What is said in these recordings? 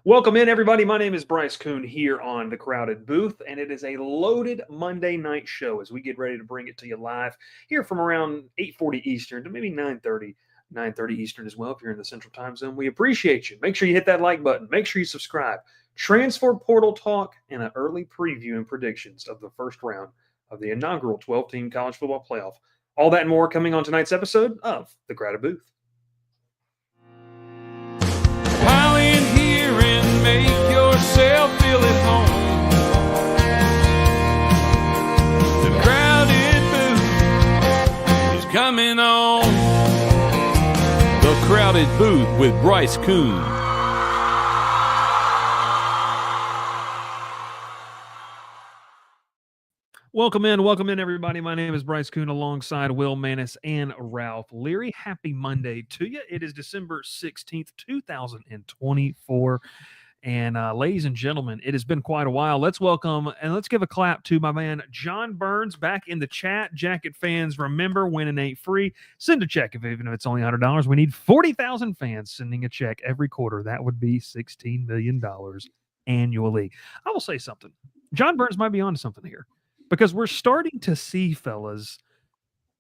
Welcome in, everybody. My name is Bryce Kuhn here on The Crowded Booth, and it is a loaded Monday night show as we get ready to bring it to you live here from around 8:40 Eastern to maybe 9:30 Eastern as well if you're in the Central Time Zone. We appreciate you. Make sure you hit that like button. Make sure you subscribe. Transfer portal talk and an early preview and predictions of the first round of the inaugural 12-team college football playoff. All that and more coming on tonight's episode of The Crowded Booth. Pile in here and make yourself feel at home. The Crowded Booth is coming on. The Crowded Booth with Bryce Kuhn. Welcome in, everybody. My name is Bryce Kuhn alongside Will Manis and Ralph Leary. Happy Monday to you. It is December 16th, 2024. And ladies and gentlemen, it has been quite a while. Let's welcome and let's give a clap to my man, John Burns, back in the chat. Jacket fans, remember, winning ain't free. Send a check, even if it's only $100. We need 40,000 fans sending a check every quarter. That would be $16 million annually. I will say something. John Burns might be onto something here. Because we're starting to see, fellas,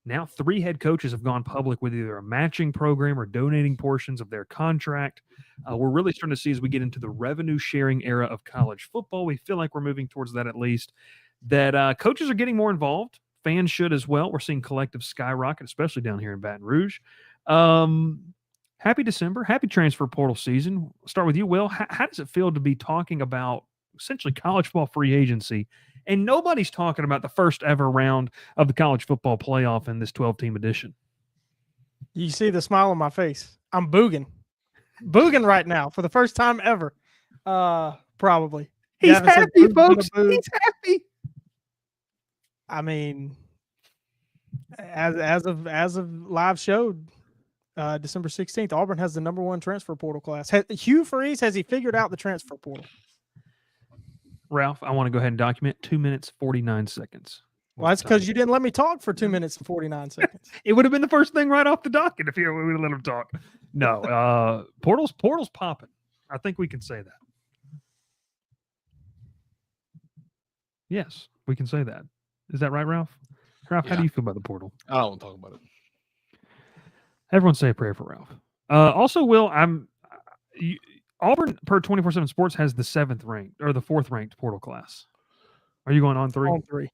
now 3 head coaches have gone public with either a matching program or donating portions of their contract. We're really starting to see as we get into the revenue sharing era of college football. We feel like we're moving towards that at least, that coaches are getting more involved. Fans should as well. We're seeing collective skyrocket, especially down here in Baton Rouge. Happy December. Happy transfer portal season. I'll start with you, Will. How does it feel to be talking about essentially college football free agency? And nobody's talking about the first ever round of the college football playoff in this 12-team edition. You see the smile on my face. I'm booging right now for the first time ever. Probably. He's happy, folks. He's happy. I mean, as of live showed, December 16th, Auburn has the #1 transfer portal class. Hugh Freeze, has he figured out the transfer portal? Ralph, I want to go ahead and document 2 minutes, 49 seconds. Well, that's because you didn't let me talk for 2 minutes and 49 seconds. It would have been the first thing right off the docket if you would have let him talk. No, portal's popping. I think we can say that. Yes, we can say that. Is that right, Ralph? Ralph, How do you feel about the portal? I don't want to talk about it. Everyone say a prayer for Ralph. Also, Will, Auburn, per 24/7 Sports, has the 7th ranked or the 4th ranked portal class. Are you going on 3? On 3.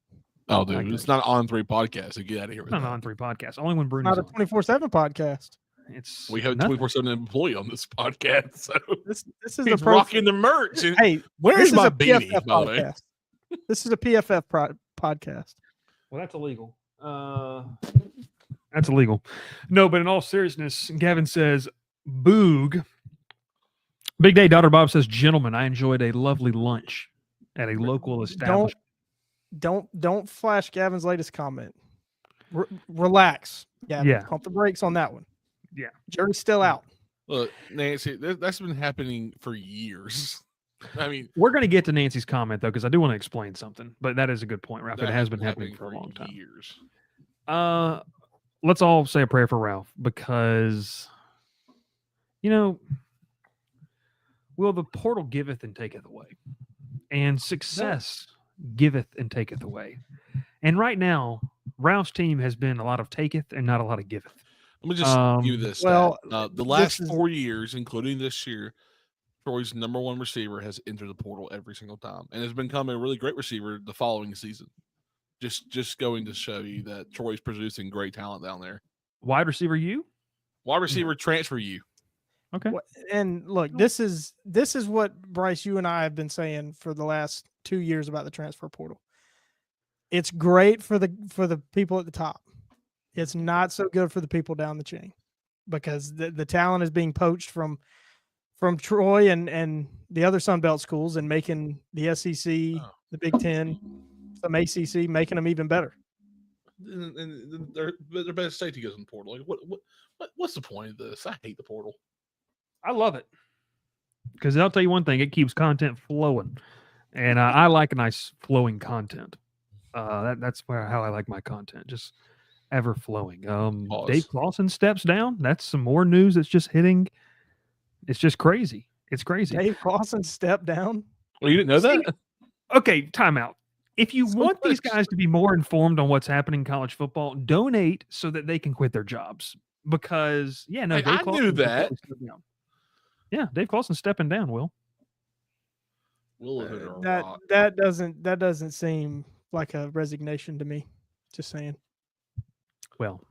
Oh, dude, it's not an On 3 podcast. So get out of here. It's not an On 3 podcast. Only when Bruno's not a 24/7 podcast. We have a 24/7 employee on this podcast. So this is he's rocking the merch. Hey, where's my beanie? Podcast. This is a PFF podcast. Well, that's illegal. That's illegal. No, but in all seriousness, Gavin says, "Boog." Big Day Daughter Bob says, "Gentlemen, I enjoyed a lovely lunch at a local establishment." Don't flash Gavin's latest comment. Relax, Gavin. Yeah. Pump the brakes on that one. Yeah. Jury's still out. Look, Nancy, that's been happening for years. I mean, we're going to get to Nancy's comment though, because I do want to explain something. But that is a good point, Ralph. It has been happening for a long time. Years. Let's all say a prayer for Ralph because, Will, the portal giveth and taketh away, and success giveth and taketh away. And right now, Ralph's team has been a lot of taketh and not a lot of giveth. Let me just give you this. Well, the last 4 years, including this year, Troy's #1 receiver has entered the portal every single time, and has become a really great receiver the following season. Just going to show you that Troy's producing great talent down there. Wide receiver, wide receiver transfer you. Okay. And look, this is what Bryce, you and I have been saying for the last 2 years about the transfer portal. It's great for the people at the top. It's not so good for the people down the chain because the talent is being poached from Troy and the other Sun Belt schools and making the SEC, the Big Ten, some ACC, making them even better. And their best safety goes in the portal. Like, what's the point of this? I hate the portal. I love it because I'll tell you one thing: it keeps content flowing, and I like a nice flowing content. That's how I like my content, just ever flowing. Dave Clawson steps down. That's some more news that's just hitting. It's just crazy. It's crazy. Dave Clawson stepped down. Well, you didn't know See, that? Okay, timeout. If you So want these much. guys to be more informed on what's happening in college football, donate so that they can quit their jobs. Because Hey, Dave I Clawson knew that. stepping down. Yeah, Dave Clawson's stepping down. Will. We'll live under a That rock. that doesn't seem like a resignation to me. Just saying. Well,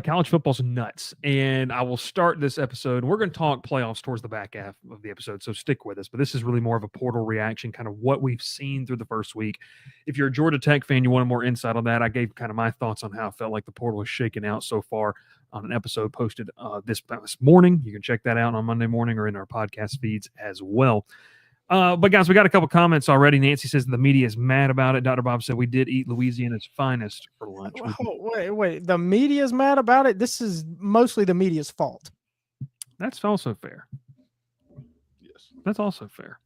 college football's nuts, and I will start this episode. We're going to talk playoffs towards the back half of the episode, so stick with us. But this is really more of a portal reaction, kind of what we've seen through the first week. If you're a Georgia Tech fan, you wanted more insight on that, I gave kind of my thoughts on how I felt like the portal is shaking out so far on an episode posted this morning. You can check that out on Monday morning or in our podcast feeds as well. But guys, we got a couple comments already. Nancy says the media is mad about it. Dr. Bob said we did eat Louisiana's finest for lunch. Wait. The media's mad about it. This is mostly the media's fault. That's also fair. Yes. That's also fair.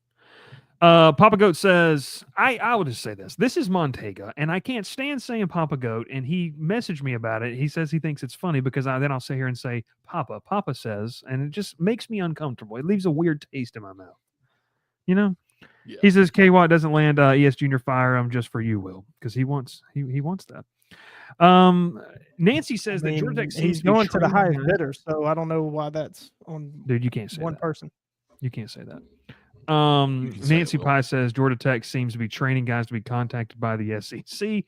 Papa Goat says, I will just say this. This is Montega, and I can't stand saying Papa Goat, and he messaged me about it. He says he thinks it's funny because then I'll sit here and say Papa says, and it just makes me uncomfortable. It leaves a weird taste in my mouth. Yeah. He says K Watt doesn't land ES Junior fire him just for you, Will, because he wants that. Nancy says that Georgia Tech seems he's to be going to the training highest guys- bidder, so I don't know why that's on Dude, you can't say one that. person. You can't say that. You can say it, Nancy Will. Pye says Georgia Tech seems to be training guys to be contacted by the SEC.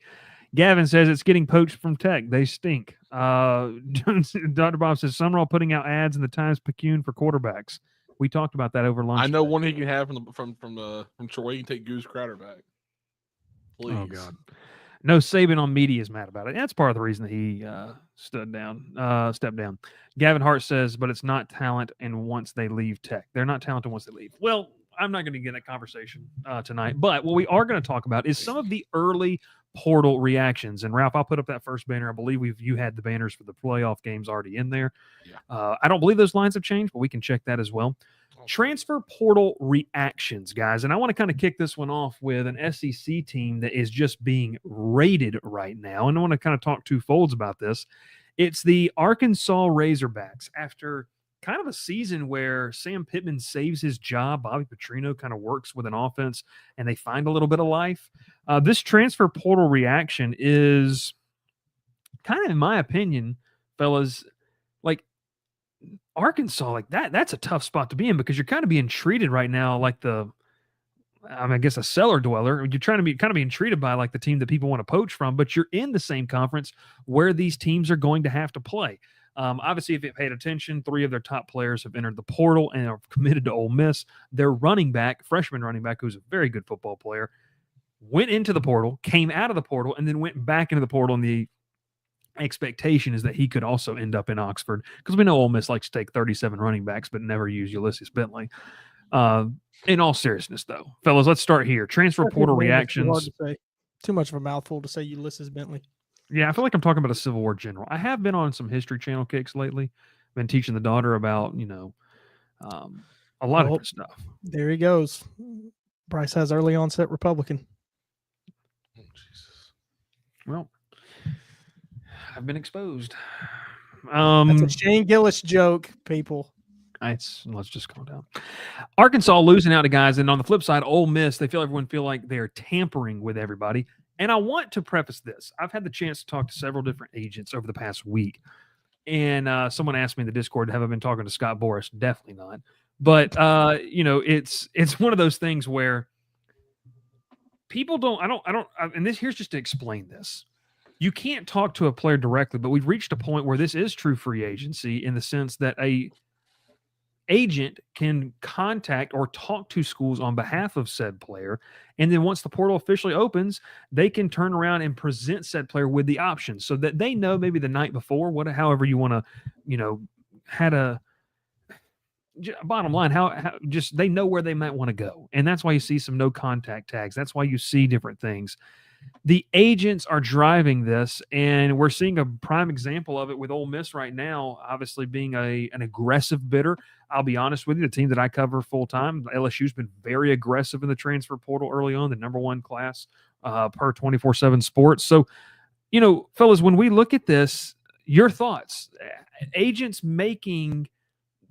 Gavin says it's getting poached from Tech. They stink. Dr. Bob says Summerall putting out ads in the Times-Picayune for quarterbacks. We talked about that over lunch. I know today. one he can have from Troy. He can take Goose Crowder back. Please. Oh God. No, Saban on media is mad about it. That's part of the reason that he stepped down. Gavin Hart says, but it's not talent, and once they leave Tech, they're not talented once they leave. Well, I'm not going to get that conversation tonight, but what we are going to talk about is some of the early portal reactions. And Ralph, I'll put up that first banner. I believe you had the banners for the playoff games already in there. Yeah. I don't believe those lines have changed, but we can check that as well. Transfer portal reactions, guys. And I want to kind of kick this one off with an SEC team that is just being rated right now. And I want to kind of talk two folds about this. It's the Arkansas Razorbacks. After kind of a season where Sam Pittman saves his job, Bobby Petrino kind of works with an offense, and they find a little bit of life. This transfer portal reaction is kind of, in my opinion, fellas, like Arkansas, like that's a tough spot to be in because you're kind of being treated right now like I guess a cellar dweller. You're trying to be kind of being treated by like the team that people want to poach from, but you're in the same conference where these teams are going to have to play. Obviously, if you paid attention, 3 of their top players have entered the portal and are committed to Ole Miss. Their freshman running back, who's a very good football player, went into the portal, came out of the portal, and then went back into the portal. And the expectation is that he could also end up in Oxford because we know Ole Miss likes to take 37 running backs but never use Ulysses Bentley. In all seriousness, though, fellas, let's start here. Transfer portal reactions. Too much of a mouthful to say Ulysses Bentley. Yeah, I feel like I'm talking about a Civil War general. I have been on some History Channel kicks lately. Been teaching the daughter about, a lot of different stuff. There he goes. Bryce has early onset Republican. Oh, Jesus. Well, I've been exposed. That's a Shane Gillis joke, people. Let's just calm down. Arkansas losing out to guys, and on the flip side, Ole Miss, everyone feel like they're tampering with everybody. And I want to preface this. I've had the chance to talk to several different agents over the past week. And someone asked me in the Discord, have I been talking to Scott Boras? Definitely not. But, it's one of those things where people here's just to explain this. You can't talk to a player directly, but we've reached a point where this is true free agency in the sense that a agent can contact or talk to schools on behalf of said player. And then once the portal officially opens, they can turn around and present said player with the options so that they know maybe the night before, however you want to, bottom line, how just they know where they might want to go. And that's why you see some no contact tags. That's why you see different things. The agents are driving this, and we're seeing a prime example of it with Ole Miss right now, obviously being an aggressive bidder. I'll be honest with you, the team that I cover full-time, LSU's been very aggressive in the transfer portal early on, the number 1 class per 24/7 Sports. So, fellas, when we look at this, your thoughts, agents making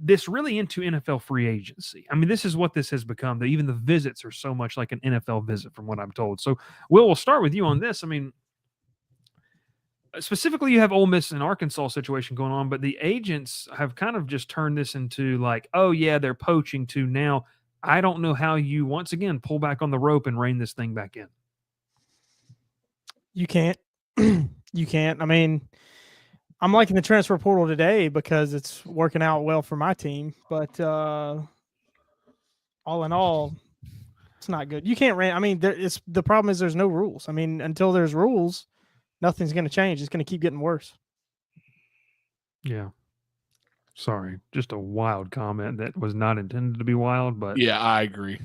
this really into NFL free agency. I mean, this is what this has become. Even the visits are so much like an NFL visit, from what I'm told. So, Will, we'll start with you on this. I mean, specifically, you have Ole Miss and Arkansas situation going on, but the agents have kind of just turned this into like, oh yeah, they're poaching to now. I don't know how you once again pull back on the rope and rein this thing back in. You can't. You can't. I mean, I'm liking the transfer portal today because it's working out well for my team. But all in all, it's not good. You can't rein. I mean, the problem is there's no rules. I mean, until there's rules, nothing's going to change. It's going to keep getting worse. Yeah. Sorry, just a wild comment that was not intended to be wild, but Yeah, I agree.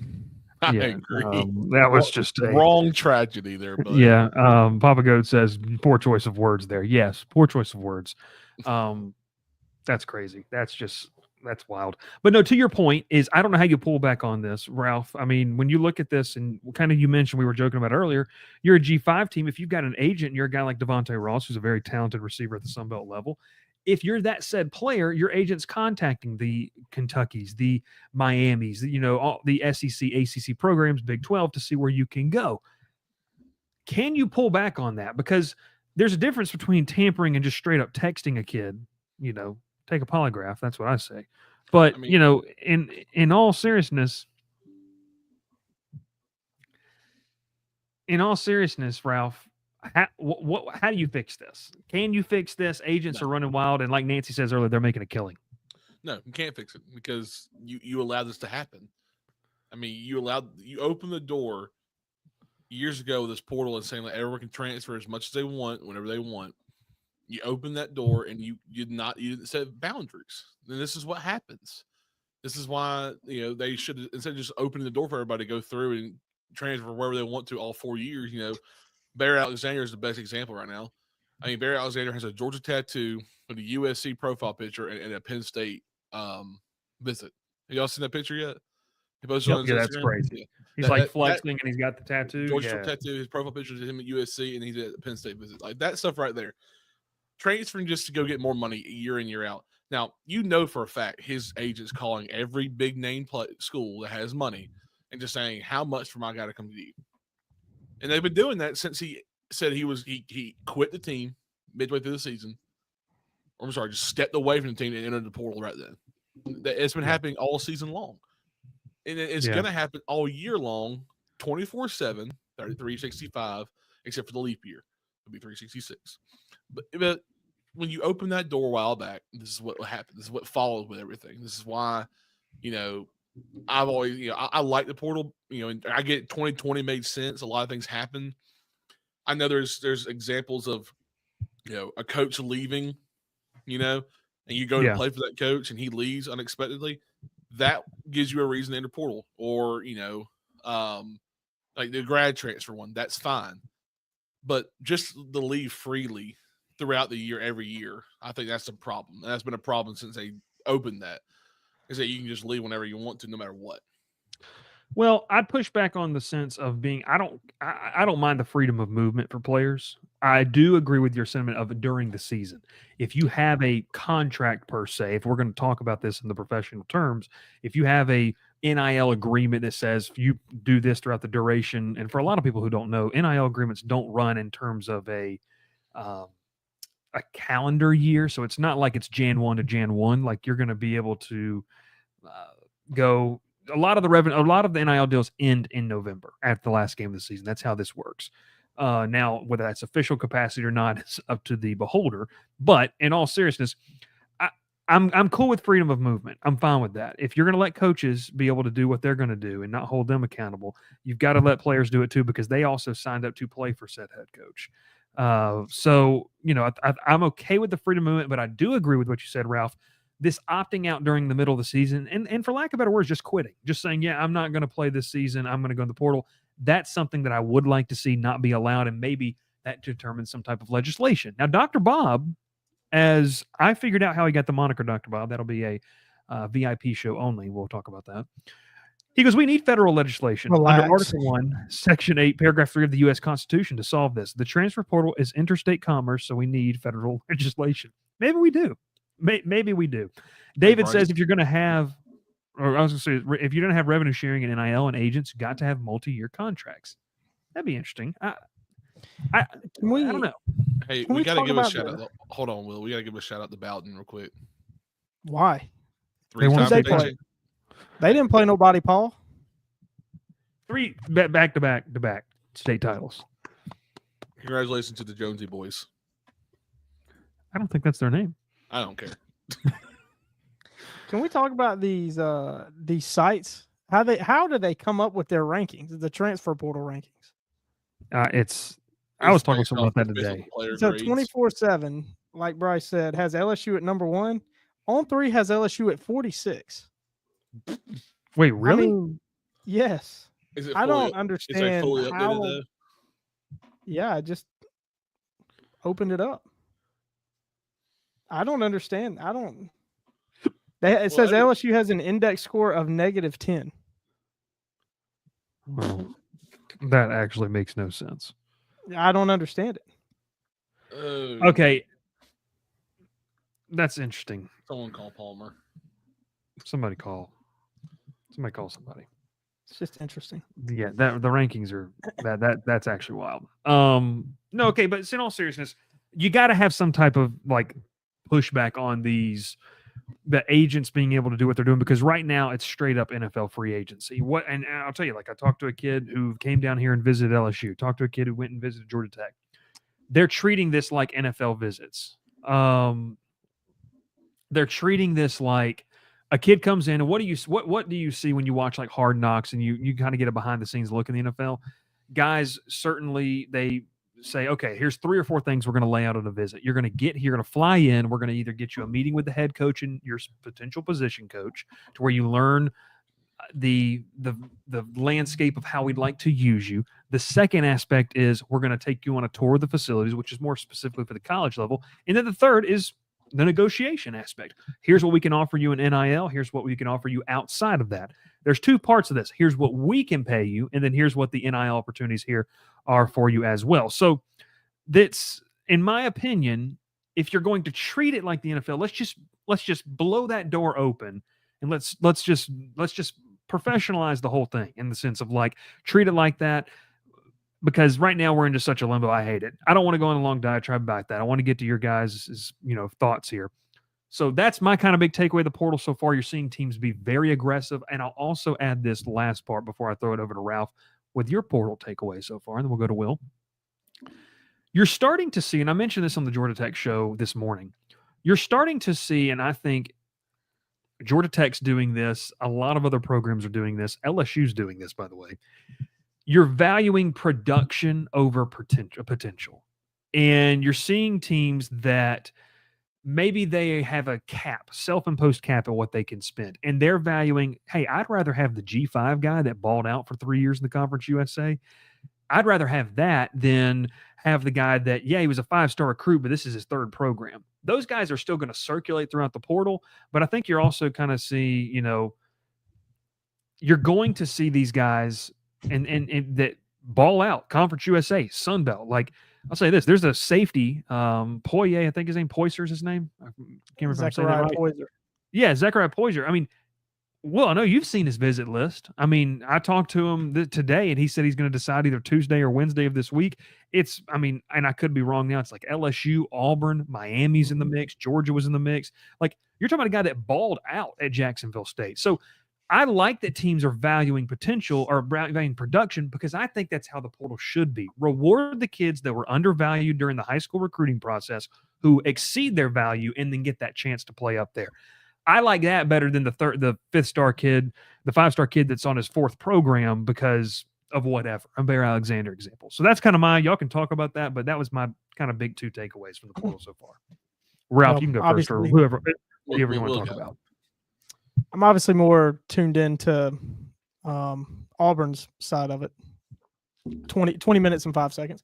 I agree. That was just a wrong tragedy there, but yeah. Papa Goat says poor choice of words there. Yes, poor choice of words. That's crazy. That's wild. But no, to your point is I don't know how you pull back on this, Ralph. I mean, when you look at this and kind of you mentioned we were joking about earlier, you're a G5 team. If you've got an agent and you're a guy like Devontae Ross, who's a very talented receiver at the Sun Belt level, if you're that said player, your agent's contacting the Kentuckys, the Miamis, all the SEC, ACC programs, Big 12 to see where you can go. Can you pull back on that? Because there's a difference between tampering and just straight up texting a kid, take a polygraph. That's what I say. But, I mean, in all seriousness, Ralph, how do you fix this? Can you fix this? Agents are running wild, and like Nancy says earlier, they're making a killing. No, you can't fix it because you allowed this to happen. I mean, you opened the door years ago with this portal and saying that everyone can transfer as much as they want whenever they want. You opened that door and you didn't set boundaries. And this is what happens. This is why they should, instead of just opening the door for everybody to go through and transfer wherever they want to all 4 years. Barry Alexander is the best example right now. I mean, Barry Alexander has a Georgia tattoo with a USC profile picture and a Penn State visit. Have y'all seen that picture yet? He posted on his Yeah, Instagram. that's crazy. Yeah. He's flexing and he's got the tattoo. Georgia tattoo, his profile picture is him at USC, and he's at the Penn State visit. Like that stuff right there. Transferring just to go get more money year in, year out. Now, for a fact his agent's calling every big name school that has money and just saying, how much for my guy to come to you? And they've been doing that since he said he quit the team midway through the season. Or I'm sorry, just stepped away from the team and entered the portal right then. It's been happening all season long. And it's going to happen all year long, 24/7, 365, except for the leap year. It'll be 366. But when you open that door a while back, this is what happened. This is what followed with everything. This is why, I've always, I like the portal, and I get 2020 made sense. A lot of things happen. I know there's examples of, a coach leaving, and you go to play for that coach and he leaves unexpectedly. That gives you a reason to enter portal, or, like the grad transfer one, that's fine. But just the leave freely throughout the year, every year, I think that's a problem. And that's been a problem since they opened that. Is that you can just leave whenever you want to, no matter what. Well, I'd push back on the sense of being. I don't mind the freedom of movement for players. I do agree with your sentiment of during the season. If you have a contract per se, if we're going to talk about this in the professional terms, if you have a NIL agreement that says you do this throughout the duration, and for a lot of people who don't know, NIL agreements don't run in terms of a calendar year, so it's not like it's Jan 1 to Jan 1. Like you're going to be able to go. A lot of the NIL deals end in November at the last game of the season. That's how this works. Now, whether that's official capacity or not, it's up to the beholder. But in all seriousness, I'm cool with freedom of movement. I'm fine with that. If you're going to let coaches be able to do what they're going to do and not hold them accountable, you've got to let players do it too, because they also signed up to play for said head coach. So, I'm okay with the freedom of movement, but I do agree with what you said, Ralph. This opting out during the middle of the season and for lack of better words, just quitting, just saying, yeah, I'm not going to play this season. I'm going to go in the portal. That's something that I would like to see not be allowed. And maybe that determines some type of legislation. Now, Dr. Bob, as I figured out how he got the moniker Dr. Bob, that'll be a VIP show only. We'll talk about that. He goes, we need federal legislation under Article 1, Section 8, Paragraph 3 of the U.S. Constitution to solve this. The transfer portal is interstate commerce, so we need federal legislation. Maybe we do. Maybe we do. David Bryce. says if you're going to have, or I was going to say, if you're going to have revenue sharing and NIL and agents, you got to have multi-year contracts. That'd be interesting. I don't know. Hey, Can we we got to talk give a about shout the- out. Hold on, Will. We got to give a shout out to Bowden real quick. Why? They won They state play. They didn't play nobody, Paul. 3 back-to-back state titles. Congratulations to the Jonesy boys. I don't think that's their name. I don't care. Can we talk about these sites? How do they come up with their rankings, the transfer portal rankings? I was talking to someone about that today. So 24/7, like Bryce said, has LSU at number 1. On3 has LSU at 46. Wait, really? I mean, yes. Is it I fully- don't It's like understand fully how. updated though. Yeah, I just opened it up. I don't understand. It says LSU has an index score of -10. Well, that actually makes no sense. I don't understand it. Okay. That's interesting. Someone call Palmer. Somebody call somebody. It's just interesting. Yeah, the rankings are that's actually wild. No, okay, but in all seriousness, you got to have some type of like pushback on the agents being able to do what they're doing, because right now it's straight up NFL free agency. And I'll tell you, like I talked to a kid who came down here and visited LSU, talked to a kid who went and visited Georgia Tech. They're treating this like NFL visits. They're treating this like a kid comes in and what do you see when you watch like Hard Knocks and you kind of get a behind the scenes look in the NFL? Guys, certainly they say, okay, here's 3 or 4 things we're going to lay out at a visit. You're going to get here, you're going to fly in. We're going to either get you a meeting with the head coach and your potential position coach to where you learn the landscape of how we'd like to use you. The second aspect is we're going to take you on a tour of the facilities, which is more specifically for the college level. And then the third is the negotiation aspect. Here's what we can offer you in NIL. Here's what we can offer you outside of that. There's 2 parts of this. Here's what we can pay you, and then here's what the NIL opportunities here are for you as well. So that's, in my opinion, if you're going to treat it like the NFL, let's just blow that door open and let's just professionalize the whole thing in the sense of like treat it like that. Because right now we're into such a limbo. I hate it. I don't want to go on a long diatribe about that. I want to get to your guys' thoughts here. So that's my kind of big takeaway of the portal so far. You're seeing teams be very aggressive. And I'll also add this last part before I throw it over to Ralph with your portal takeaway so far, and then we'll go to Will. You're starting to see, and I mentioned this on the Georgia Tech show this morning, you're starting to see, and I think Georgia Tech's doing this, a lot of other programs are doing this, LSU's doing this, by the way. You're valuing production over potential. And you're seeing teams that maybe they have a cap, self-imposed cap at what they can spend. And they're valuing, hey, I'd rather have the G5 guy that balled out for 3 years in the Conference USA. I'd rather have that than have the guy that, he was a 5-star recruit, but this is his 3rd program. Those guys are still going to circulate throughout the portal. But I think you're also kind of see, you're going to see these guys and that ball out, Conference USA, Sun Belt. Like, I'll say this: there's a safety, Poirier, I think his name, Poyser is his name. I can't remember if I'm saying that right. Poyser. Yeah, Zachariah Poyser. I mean, well, I know you've seen his visit list. I mean, I talked to him today, and he said he's going to decide either Tuesday or Wednesday of this week. And I could be wrong now. It's like LSU, Auburn, Miami's in the mix, Georgia was in the mix. Like, you're talking about a guy that balled out at Jacksonville State. So I like that teams are valuing potential or valuing production, because I think that's how the portal should be. Reward the kids that were undervalued during the high school recruiting process who exceed their value and then get that chance to play up there. I like that better than the 5-star kid, the 5-star kid that's on his 4th program because of whatever. A Bear Alexander example. So that's kind of y'all can talk about that, but that was my kind of big 2 takeaways from the portal so far. Ralph, you can go first, or whoever you want to talk about. I'm obviously more tuned into Auburn's side of it. 20 minutes and 5 seconds.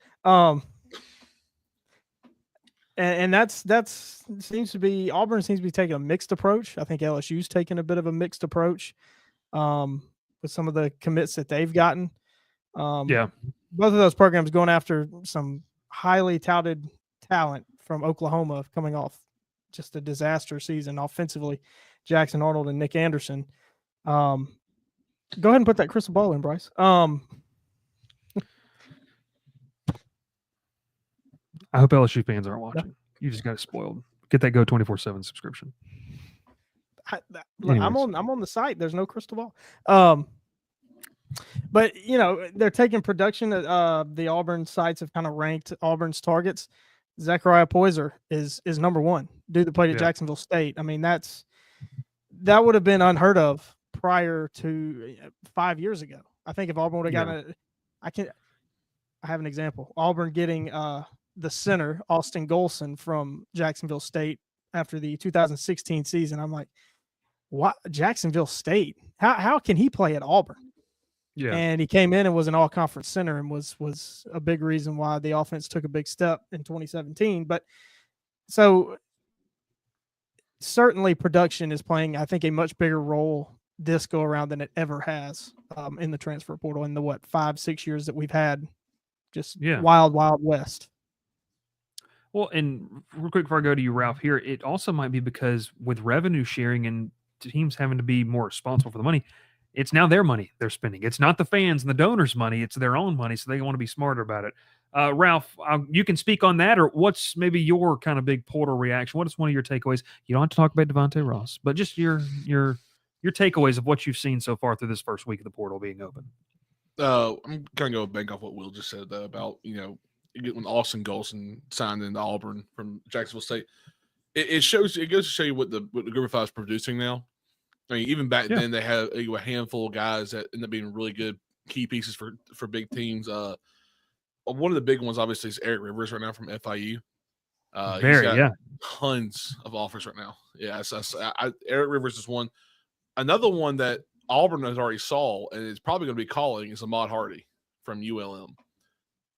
And that's seems to be Auburn seems to be taking a mixed approach. I think LSU's taking a bit of a mixed approach with some of the commits that they've gotten. Both of those programs going after some highly touted talent from Oklahoma coming off just a disaster season offensively. Jackson Arnold and Nick Anderson. Go ahead and put that crystal ball in, Bryce. I hope LSU fans aren't watching. You just got it spoiled. Get that Go 24/7 subscription. Look, I'm on the site. There's no crystal ball. But they're taking production. The Auburn sites have kind of ranked Auburn's targets. Zachariah Poyser is number one. Dude that played at Jacksonville State. I mean, that would have been unheard of prior to 5 years ago. I think if Auburn would have gotten I have an example. Auburn getting the center, Austin Golson from Jacksonville State after the 2016 season. I'm like, what? Jacksonville State? How can he play at Auburn? Yeah. And he came in and was an all-conference center and was a big reason why the offense took a big step in 2017. But so certainly production is playing, I think, a much bigger role this go around than it ever has in the transfer portal in the 5-6 years that we've had. Just wild west. Well, and real quick before I go to you, Ralph, here, it also might be because with revenue sharing and teams having to be more responsible for the money, it's now their money they're spending. It's not the fans and the donors' money. It's their own money, so they want to be smarter about it. Ralph, you can speak on that, or what's maybe your kind of big portal reaction? What is one of your takeaways? You don't have to talk about Devontae Ross, but just your takeaways of what you've seen so far through this first week of the portal being open. I'm going to go bank off what Will just said, though, about, when Austin Golson signed into Auburn from Jacksonville State. It goes to show you what the Group of Five is producing now. I mean, even back then, they had a handful of guys that end up being really good key pieces for big teams. One of the big ones, obviously, is Eric Rivers right now from FIU. He's got tons of offers right now. Yeah, Eric Rivers is one. Another one that Auburn has already saw and is probably going to be calling is Ahmad Hardy from ULM.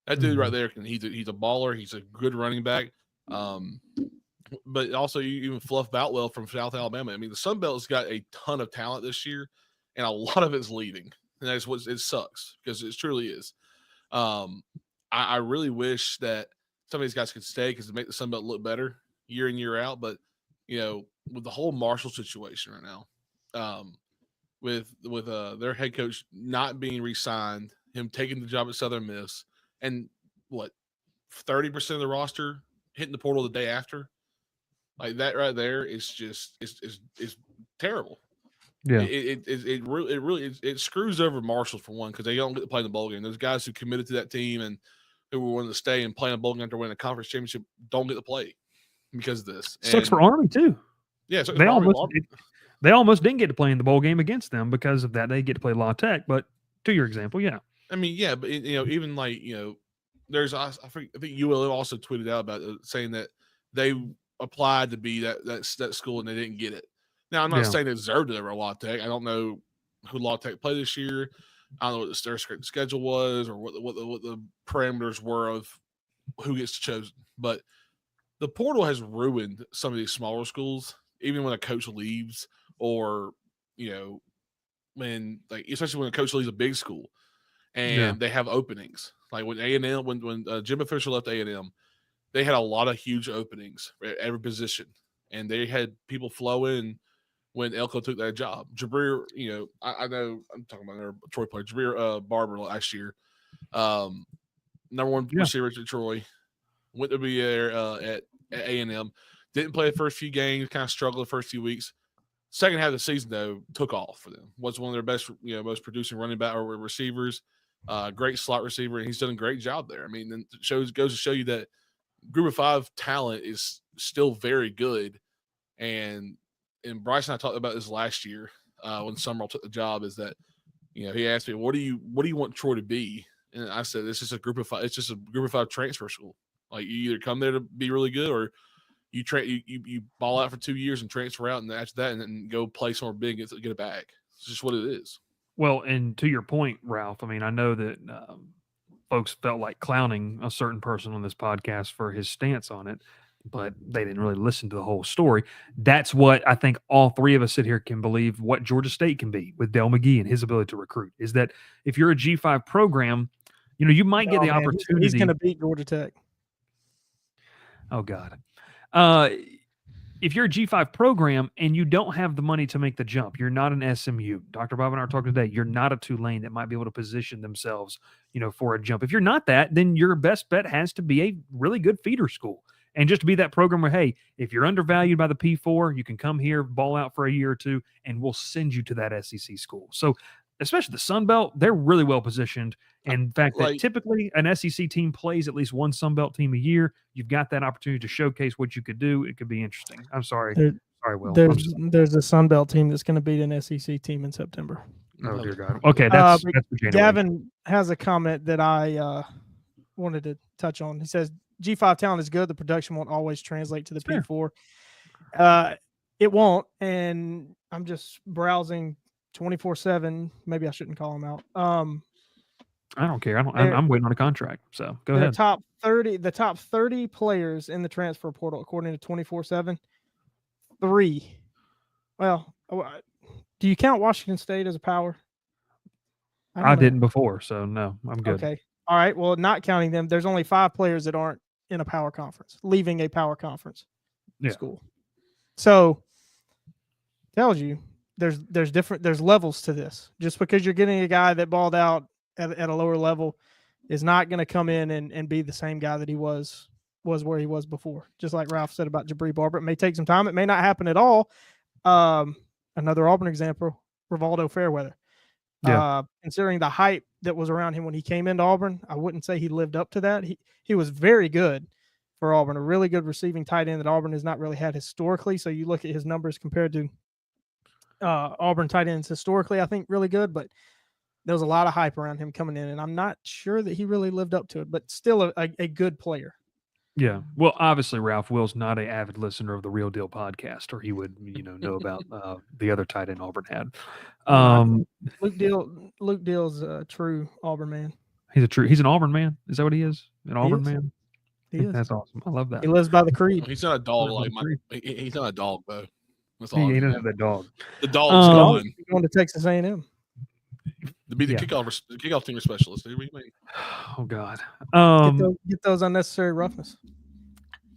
That dude right there, he's a baller. He's a good running back. But also, you even Fluff Boutwell from South Alabama. I mean, the Sun Belt's got a ton of talent this year, and a lot of it's leaving. And that's what it sucks because it truly is. I really wish that some of these guys could stay because it make the Sun Belt look better year in, year out. But, with the whole Marshall situation right now, with their head coach not being re-signed, him taking the job at Southern Miss, and 30% of the roster hitting the portal the day after. Like that right there is just is terrible. Yeah, it really screws over Marshall for one because they don't get to play in the bowl game. Those guys who committed to that team and who were willing to stay and play in a bowl game after winning a conference championship don't get to play because of this. Sucks for Army too. Yeah, they almost didn't get to play in the bowl game against them because of that. They get to play La Tech, but to your example, I mean, but even there's I think ULM also tweeted out about saying that they applied to be that school and they didn't get it. Now I'm not saying they deserved it over La Tech. I don't know who La Tech played this year. I don't know what their schedule was or what the parameters were of who gets chosen. But the portal has ruined some of these smaller schools, even when a coach leaves or when especially when a coach leaves a big school and they have openings. Like when A&M, when Jim Fisher left A&M, they had a lot of huge openings at every position, and they had people flow in when Elko took that job. Jabril, I know I'm talking about their Troy player, Jabril Barber last year, number one receiver at Troy, went to be there at A&M, didn't play the first few games, kind of struggled the first few weeks. Second half of the season, though, took off for them. Was one of their best, most producing running back or receivers. Great slot receiver, and he's done a great job there. I mean, goes to show you that Group of Five talent is still very good. And Bryce and I talked about this last year when Summerall took the job. Is that he asked me, "What do you want Troy to be?" And I said, "This is a Group of Five. It's just a Group of Five transfer school. Like you either come there to be really good, or you ball out for 2 years and transfer out, and after that, and then go play somewhere big and get it back. It's just what it is." Well, and to your point, Ralph, I mean, I know that folks felt like clowning a certain person on this podcast for his stance on it, but they didn't really listen to the whole story. That's what I think all three of us sit here can believe what Georgia State can be with Dale McGee and his ability to recruit, is that if you're a G5 program, you might get the opportunity. He's going to beat Georgia Tech. Oh, God. if you're a G5 program and you don't have the money to make the jump, you're not an SMU. Dr. Bob and I are talking today. You're not a Tulane that might be able to position themselves, for a jump. If you're not that, then your best bet has to be a really good feeder school. And just to be that program where, hey, if you're undervalued by the P4, you can come here, ball out for a year or two, and we'll send you to that SEC school. So, especially the Sun Belt, they're really well positioned. In fact, that typically an SEC team plays at least one Sun Belt team a year. You've got that opportunity to showcase what you could do. It could be interesting. I'm sorry. Sorry, Will. There's a Sun Belt team that's going to beat an SEC team in September. Oh, dear God. Okay, that's Gavin has a comment that I wanted to touch on. He says, G5 talent is good. The production won't always translate to the P4. It won't, and I'm just browsing 24/7. Maybe I shouldn't call him out. I don't care. I'm waiting on a contract. So go ahead. The top 30 players in the transfer portal, according to 24/7. 3. Well, do you count Washington State as a power? I didn't before, so no, I'm good. Okay. All right. Well, not counting them, there's only 5 players that aren't in a power conference, leaving a power conference school. So tells you there's levels to this. Just because you're getting a guy that balled out at a lower level is not going to come in and be the same guy that he was where he was before. Just like Ralph said about Jabri Barber, it may take some time. It may not happen at all. Another Auburn example, Rivaldo Fairweather. Considering the hype that was around him when he came into Auburn, I wouldn't say he lived up to that. He was very good for Auburn, a really good receiving tight end that Auburn has not really had historically. So you look at his numbers compared to Auburn tight ends historically, I think really good, but there was a lot of hype around him coming in, and I'm not sure that he really lived up to it, but still a good player. Yeah. Well, obviously, Ralph Will's not an avid listener of the Real Deal podcast, or he would, know about the other tight end Auburn had. Luke Deal's a true Auburn man. He's an Auburn man. Is that what he is? An Auburn man? He is. That's awesome. I love that. He lives by the creed. He's not a dog. He's not a dog, though. That's all. He doesn't have that dog. The dog's gone. He's going to Texas A&M. To be the kickoff team specialist. What do you mean? Oh God. Get those unnecessary roughness.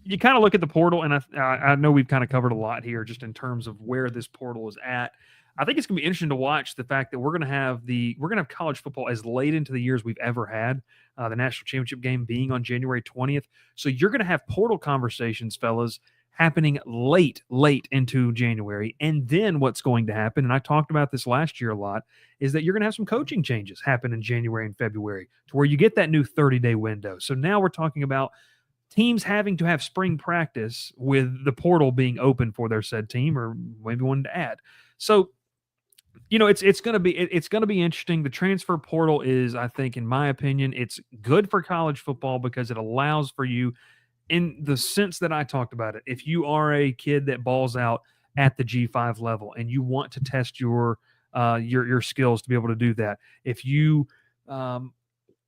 You kind of look at the portal, and I know we've kind of covered a lot here just in terms of where this portal is at. I think it's going to be interesting to watch the fact that we're going to have college football as late into the year as we've ever had. The national championship game being on January 20th. So you're going to have portal conversations, fellas, happening late into January. And then what's going to happen, and I talked about this last year a lot, is that you're going to have some coaching changes happen in January and February to where you get that new 30-day window. So now we're talking about teams having to have spring practice with the portal being open for their said team, or maybe wanting to add. So, it's going to be interesting. The transfer portal is, I think, in my opinion, it's good for college football because it allows for you, in the sense that I talked about it, if you are a kid that balls out at the G5 level and you want to test your skills to be able to do that, if you I'm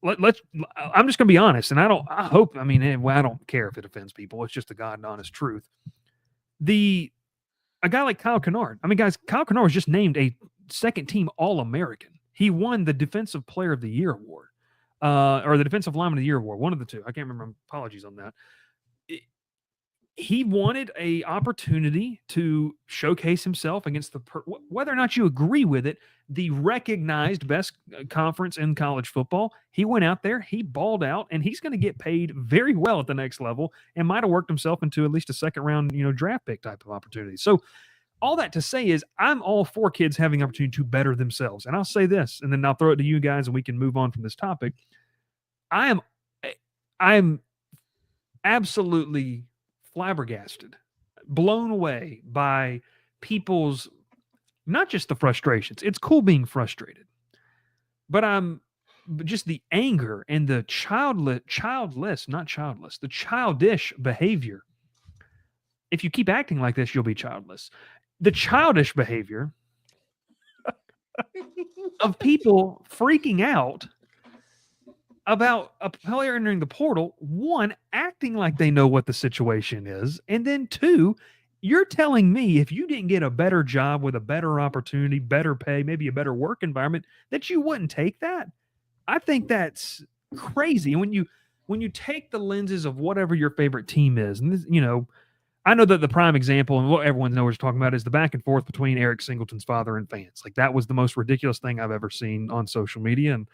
just going to be honest, and I don't care if it offends people. It's just the God and honest truth. A guy like Kyle Kennard, guys, Kyle Kennard was just named a second-team All-American. He won the Defensive Player of the Year award, or the Defensive Lineman of the Year award, one of the two. I can't remember. Apologies on that. He wanted a opportunity to showcase himself against whether or not you agree with it, the recognized best conference in college football. He went out there, he balled out, and he's going to get paid very well at the next level and might have worked himself into at least a second round, draft pick type of opportunity. So all that to say is I'm all for kids having opportunity to better themselves. And I'll say this, and then I'll throw it to you guys and we can move on from this topic. I'm absolutely flabbergasted, blown away by people's, not just the frustrations. It's cool being frustrated, but just the anger and the childish behavior. If you keep acting like this, you'll be childless. The childish behavior of people freaking out about a player entering the portal, one, acting like they know what the situation is, and then two, you're telling me if you didn't get a better job with a better opportunity, better pay, maybe a better work environment, that you wouldn't take that? I think that's crazy. And when you take the lenses of whatever your favorite team is, and this, I know that the prime example and what everyone knows we're talking about is the back and forth between Eric Singleton's father and fans. Like that was the most ridiculous thing I've ever seen on social media, and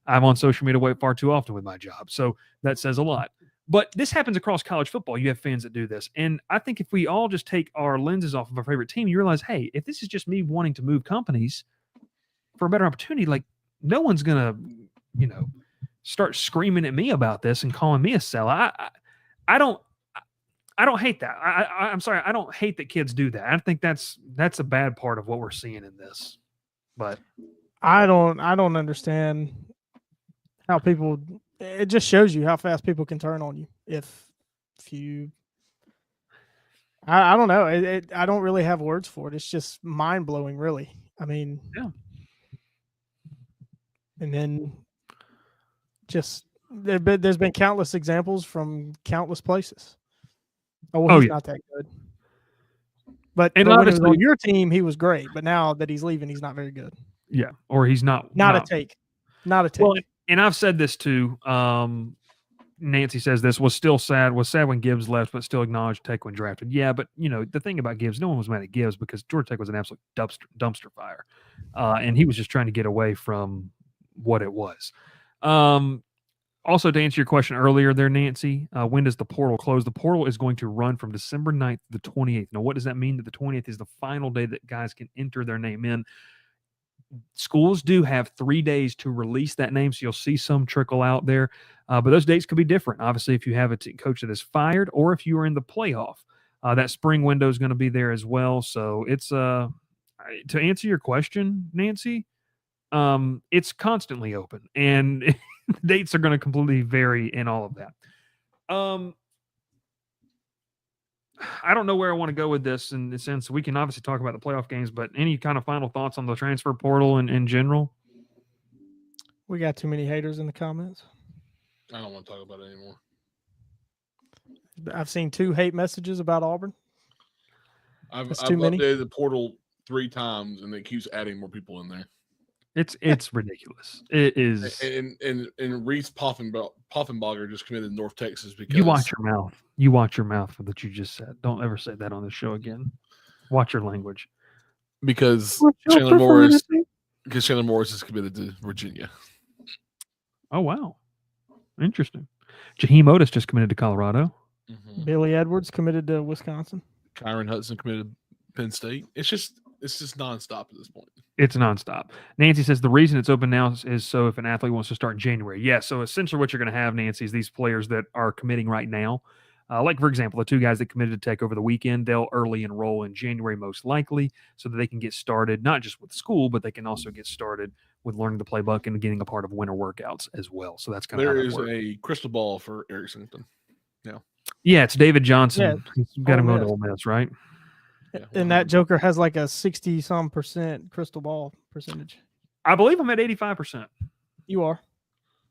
I'm on social media way far too often with my job, so that says a lot. But this happens across college football. You have fans that do this, and I think if we all just take our lenses off of our favorite team, you realize, hey, if this is just me wanting to move companies for a better opportunity, like no one's gonna, start screaming at me about this and calling me a seller. I don't hate that. I'm sorry. I don't hate that kids do that. I think that's a bad part of what we're seeing in this. But I don't understand how people. It just shows you how fast people can turn on you if you. I don't know. I don't really have words for it. It's just mind blowing, really. I mean, yeah. And then just there's been countless examples from countless places. He's not that good. But when he was on your team, he was great. But now that he's leaving, he's not very good. Yeah, or he's not a take. Not a take. Well, and I've said this too. Nancy says this was sad when Gibbs left, but still acknowledged Tech when drafted. Yeah, but the thing about Gibbs, no one was mad at Gibbs because Georgia Tech was an absolute dumpster fire, and he was just trying to get away from what it was. Also, to answer your question earlier there, Nancy, when does the portal close? The portal is going to run from December 9th to the 28th. Now, what does that mean? That the 28th is the final day that guys can enter their name in. Schools do have 3 days to release that name, so you'll see some trickle out there. But those dates could be different. Obviously, if you have a coach that is fired or if you are in the playoff, that spring window is going to be there as well. So it's to answer your question, Nancy, it's constantly open, and dates are going to completely vary in all of that. I don't know where I want to go with this in the sense we can obviously talk about the playoff games, but any kind of final thoughts on the transfer portal in general? We got too many haters in the comments. I don't want to talk about it anymore. I've seen 2 hate messages about Auburn. I've updated the portal 3 times, and it keeps adding more people in there. It's ridiculous. It is. And Reese Poffenbarger just committed to North Texas because you watch your mouth. You watch your mouth for what you just said. Don't ever say that on the show again. Watch your language. Because Chandler Morris is committed to Virginia. Oh wow, interesting. Jaheim Otis just committed to Colorado. Mm-hmm. Billy Edwards committed to Wisconsin. Kyron Hudson committed to Penn State. It's just nonstop at this point. It's nonstop. Nancy says the reason it's open now is so if an athlete wants to start in January. Yeah, so essentially what you're going to have, Nancy, is these players that are committing right now. Like, for example, the 2 guys that committed to Tech over the weekend, they'll early enroll in January most likely so that they can get started, not just with school, but they can also get started with learning the playbook and getting a part of winter workouts as well. So that's kind of there is a crystal ball for Eric Singleton. Yeah, it's David Johnson. Yeah. He's got him going to Ole Miss, right? Yeah, and that joker has like a 60-some% crystal ball percentage. I believe I'm at 85%. You are.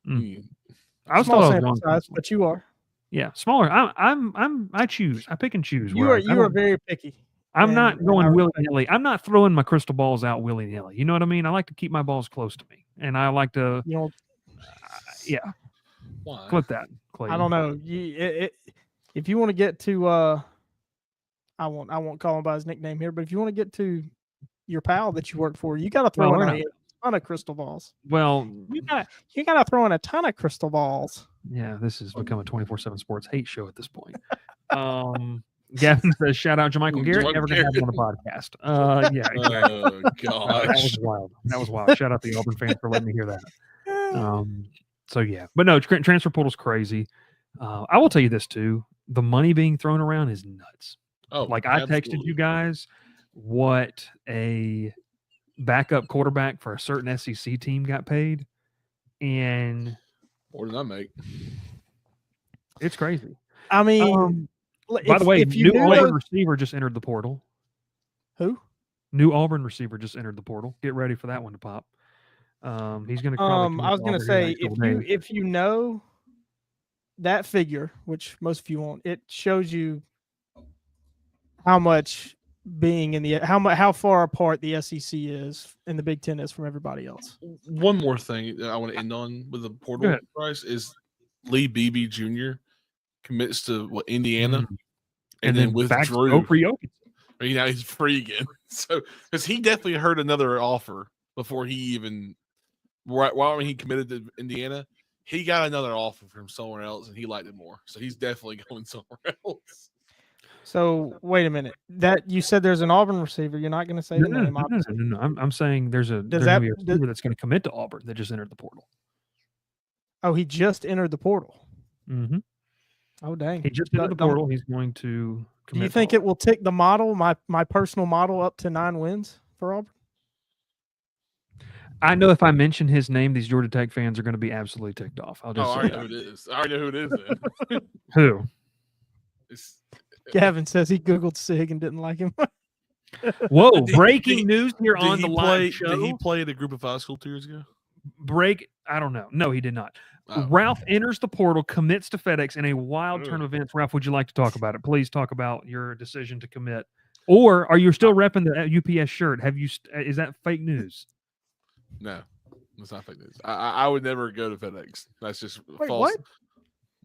I was small sample size, but you are. Yeah, smaller. I choose. I pick and choose. You are very picky. I'm not going willy-nilly. I'm not throwing my crystal balls out willy-nilly. You know what I mean? I like to keep my balls close to me, and I like to. Yeah. Why? Clip that, Clayton. I don't know. If you want to get to, I won't call him by his nickname here, but if you want to get to your pal that you work for, you got to throw in a ton of crystal balls. Well, you got to throw in a ton of crystal balls. Yeah, this has become a 24/7 sports hate show at this point. Gavin says, "Shout out Jermichael Garrett. Never gonna have him on the podcast." Yeah, exactly. Oh gosh, that was wild. That was wild. Shout out the Auburn fans for letting me hear that. So yeah, but no, transfer portal's crazy. I will tell you this too: the money being thrown around is nuts. Oh, like I texted you guys what a backup quarterback for a certain SEC team got paid, and what did I make? It's crazy. I mean, by the way, new Auburn receiver just entered the portal. Who? New Auburn receiver just entered the portal. Get ready for that one to pop. He's going to. I was going to say if you know that figure, which most of you won't, it shows you how much being in the how far apart the SEC is and the Big Ten is from everybody else. One more thing that I want to end on with the portal price is Lee Beebe Jr. commits to Indiana. and then back withdrew. reopened. Now he's free again. So because he definitely heard another offer before he even when he committed to Indiana, he got another offer from somewhere else and he liked it more. So he's definitely going somewhere else. So wait a minute. That you said there's an Auburn receiver. You're not going to say the name. No. I'm saying there's going to be a receiver that's going to commit to Auburn that just entered the portal. Oh, he just entered the portal. Mm-hmm. Oh, dang. He just entered the portal. He's going to commit. Do you think it will tick the model, my personal model, up to 9 wins for Auburn? I know if I mention his name, these Georgia Tech fans are going to be absolutely ticked off. I'll just I already know who it is. I already know who it is then. Who? Gavin says he Googled Sig and didn't like him. Whoa, breaking news here on the live show. Did he play at a group of 5 school 2 years ago? I don't know. No, he did not. Ralph enters the portal, commits to FedEx in a wild turn of events. Ralph, would you like to talk about it? Please talk about your decision to commit. Or are you still repping the UPS shirt? Is that fake news? No, it's not fake news. I would never go to FedEx. That's just false. What?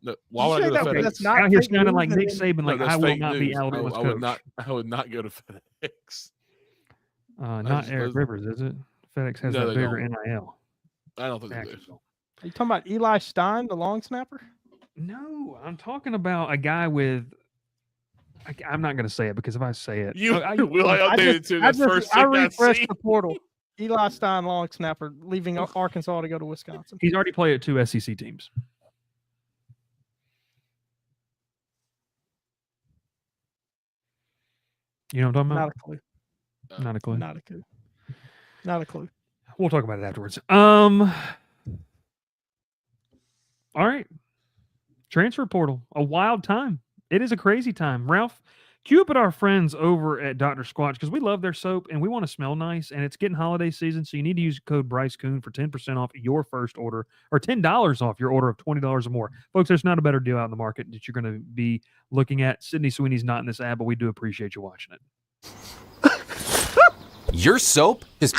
No, why would I go to FedEx? That's not out here sounding like Nick Saban, like I will not news. be Alabama's coach. I would not go to FedEx. Not Eric Rivers, is it? FedEx has that bigger NIL. I don't think they do. Are you talking about Eli Stein, the long snapper? No, I'm talking about a guy with. I'm not going to say it because if I say it, I updated it to the first thing I refreshed the portal. Eli Stein, long snapper, leaving Arkansas to go to Wisconsin. He's already played at 2 SEC teams. You know what I'm talking about? Not a clue. Not a clue. Not a clue. Not a clue. We'll talk about it afterwards. All right. Transfer portal. A wild time. It is a crazy time. Ralph, cue up at our friends over at Dr. Squatch because we love their soap and we want to smell nice. And it's getting holiday season, so you need to use code Bryce Coon for 10% off your first order or $10 off your order of $20 or more. Folks, there's not a better deal out in the market that you're going to be looking at. Sydney Sweeney's not in this ad, but we do appreciate you watching it. Your soap is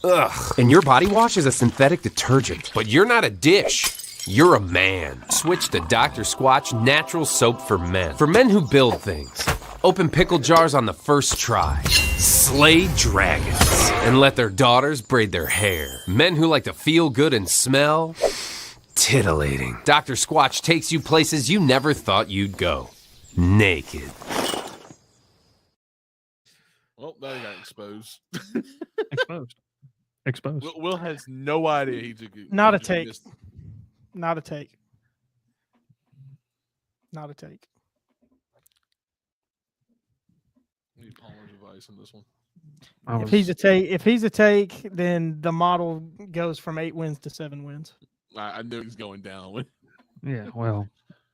ugh, and your body wash is a synthetic detergent. But you're not a dish. You're a man. Switch to Dr. Squatch Natural Soap for Men. For men who build things. Open pickle jars on the first try. Slay dragons. And let their daughters braid their hair. Men who like to feel good and smell titillating. Dr. Squatch takes you places you never thought you'd go. Naked. Well, now you got exposed. Exposed. Will has no idea he's a Not a take. Not a take. Not a take. Need Palmer's advice on this one. If he's a take, then the model goes from 8 wins to 7 wins. I knew he's going down. Yeah, well,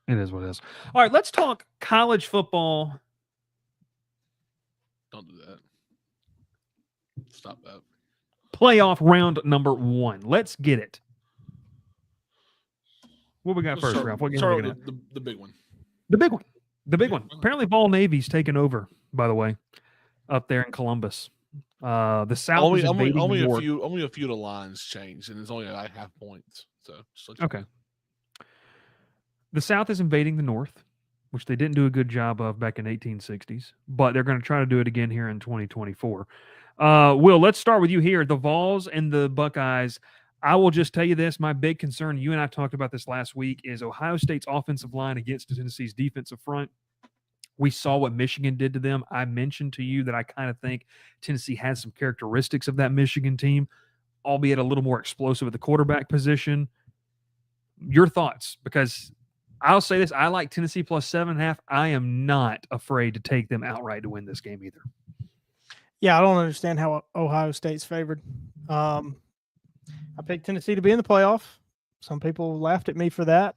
it is what it is. All right, let's talk college football. Don't do that. Stop that. Playoff round number 1. Let's get it. What we got first, Ralph? What game are we looking at? The big one. The big one. The big one. Apparently, Vol Navy's taken over, by the way, up there in Columbus. The South only is invading only the a North. few of the lines changed, and it's only like half points. So okay. The South is invading the North, which they didn't do a good job of back in 1860s, but they're going to try to do it again here in 2024. Will, let's start with you here. The Vols and the Buckeyes. I will just tell you this. My big concern, you and I talked about this last week, is Ohio State's offensive line against Tennessee's defensive front. We saw what Michigan did to them. I mentioned to you that I kind of think Tennessee has some characteristics of that Michigan team, albeit a little more explosive at the quarterback position. Your thoughts? Because I'll say this. I like Tennessee plus 7.5. I am not afraid to take them outright to win this game either. Yeah, I don't understand how Ohio State's favored. I picked Tennessee to be in the playoff. Some people laughed at me for that,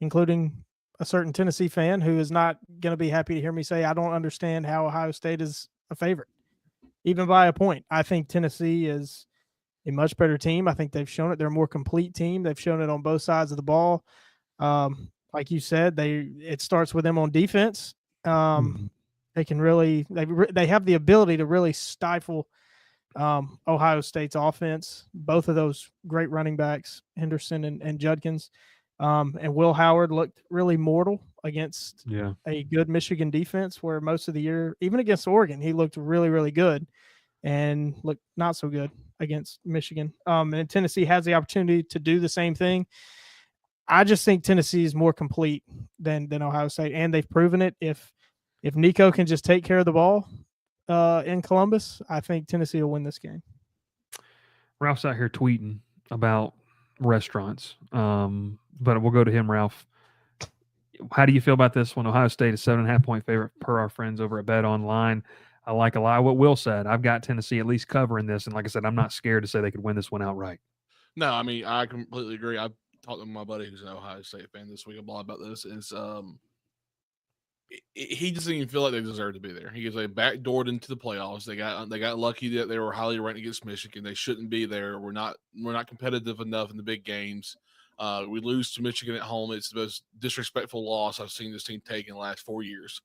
including a certain Tennessee fan who is not going to be happy to hear me say I don't understand how Ohio State is a favorite, even by a point. I think Tennessee is a much better team. I think they've shown it. They're a more complete team. They've shown it on both sides of the ball. Like you said, it starts with them on defense. They can really they have the ability to really stifle Ohio State's offense. Both of those great running backs, Henderson and Judkins. And Will Howard looked really mortal against Yeah. a good Michigan defense, where most of the year, even against Oregon, he looked really, really good and looked not so good against Michigan. And Tennessee has the opportunity to do the same thing. I just think Tennessee is more complete than Ohio State, and they've proven it. If Nico can just take care of the ball in Columbus, I think Tennessee will win this game. Ralph's out here tweeting about restaurants, but we'll go to him, Ralph. How do you feel about this one? Ohio State is 7.5-point favorite per our friends over at Bet Online. I like a lot of what Will said. I've got Tennessee at least covering this, and like I said, I'm not scared to say they could win this one outright. No, I mean, I completely agree. I talked to my buddy who's an Ohio State fan this week a lot about this. He doesn't even feel like they deserve to be there. He gets backdoored into the playoffs. They got lucky that they were highly ranked against Michigan. They shouldn't be there. We're not competitive enough in the big games. We lose to Michigan at home. It's the most disrespectful loss I've seen this team take in the last 4 years.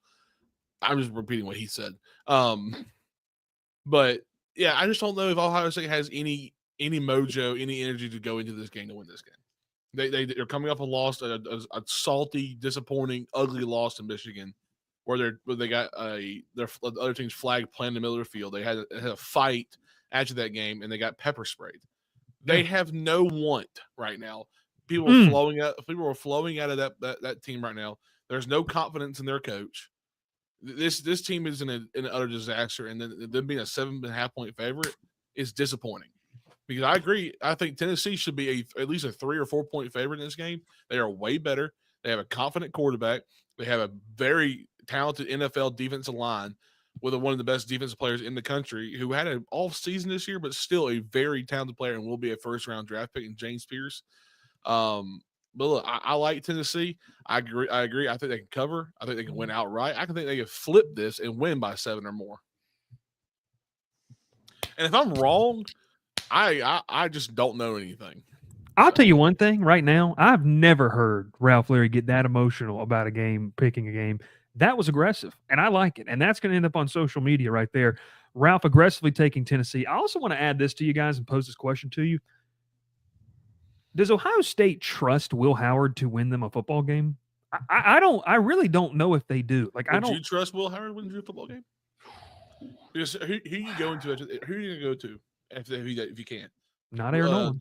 I'm just repeating what he said. But yeah, I just don't know if Ohio State has any mojo, any energy to go into this game to win this game. They're coming off a loss, a salty, disappointing, ugly loss to Michigan, where they got their other team's flag planted in the middle of the field. They had a fight after that game, and they got pepper sprayed. They have no want right now. People are flowing out. People are flowing out of that team right now. There's no confidence in their coach. This team is in an utter disaster, and them being a 7.5-point favorite is disappointing. Because I agree, I think Tennessee should be at least a 3 or 4 point favorite in this game. They are way better. They have a confident quarterback. They have a very talented NFL defensive line with one of the best defensive players in the country, who had an off season this year, but still a very talented player and will be a first-round draft pick in James Pierce. But look, I like Tennessee. I agree. I think they can cover. I think they can win outright. I think they can flip this and win by 7 or more. And if I'm wrong, I just don't know anything. I'll tell you one thing right now. I've never heard Ralph Leary get that emotional about a game, picking a game. That was aggressive, and I like it. And that's going to end up on social media right there. Ralph aggressively taking Tennessee. I also want to add this to you guys and pose this question to you. Does Ohio State trust Will Howard to win them a football game? I don't. I really don't know if they do. Like, Would you trust Will Howard winning a football game? Because who you going to? Who are you going to go to if you can't? Not Aaron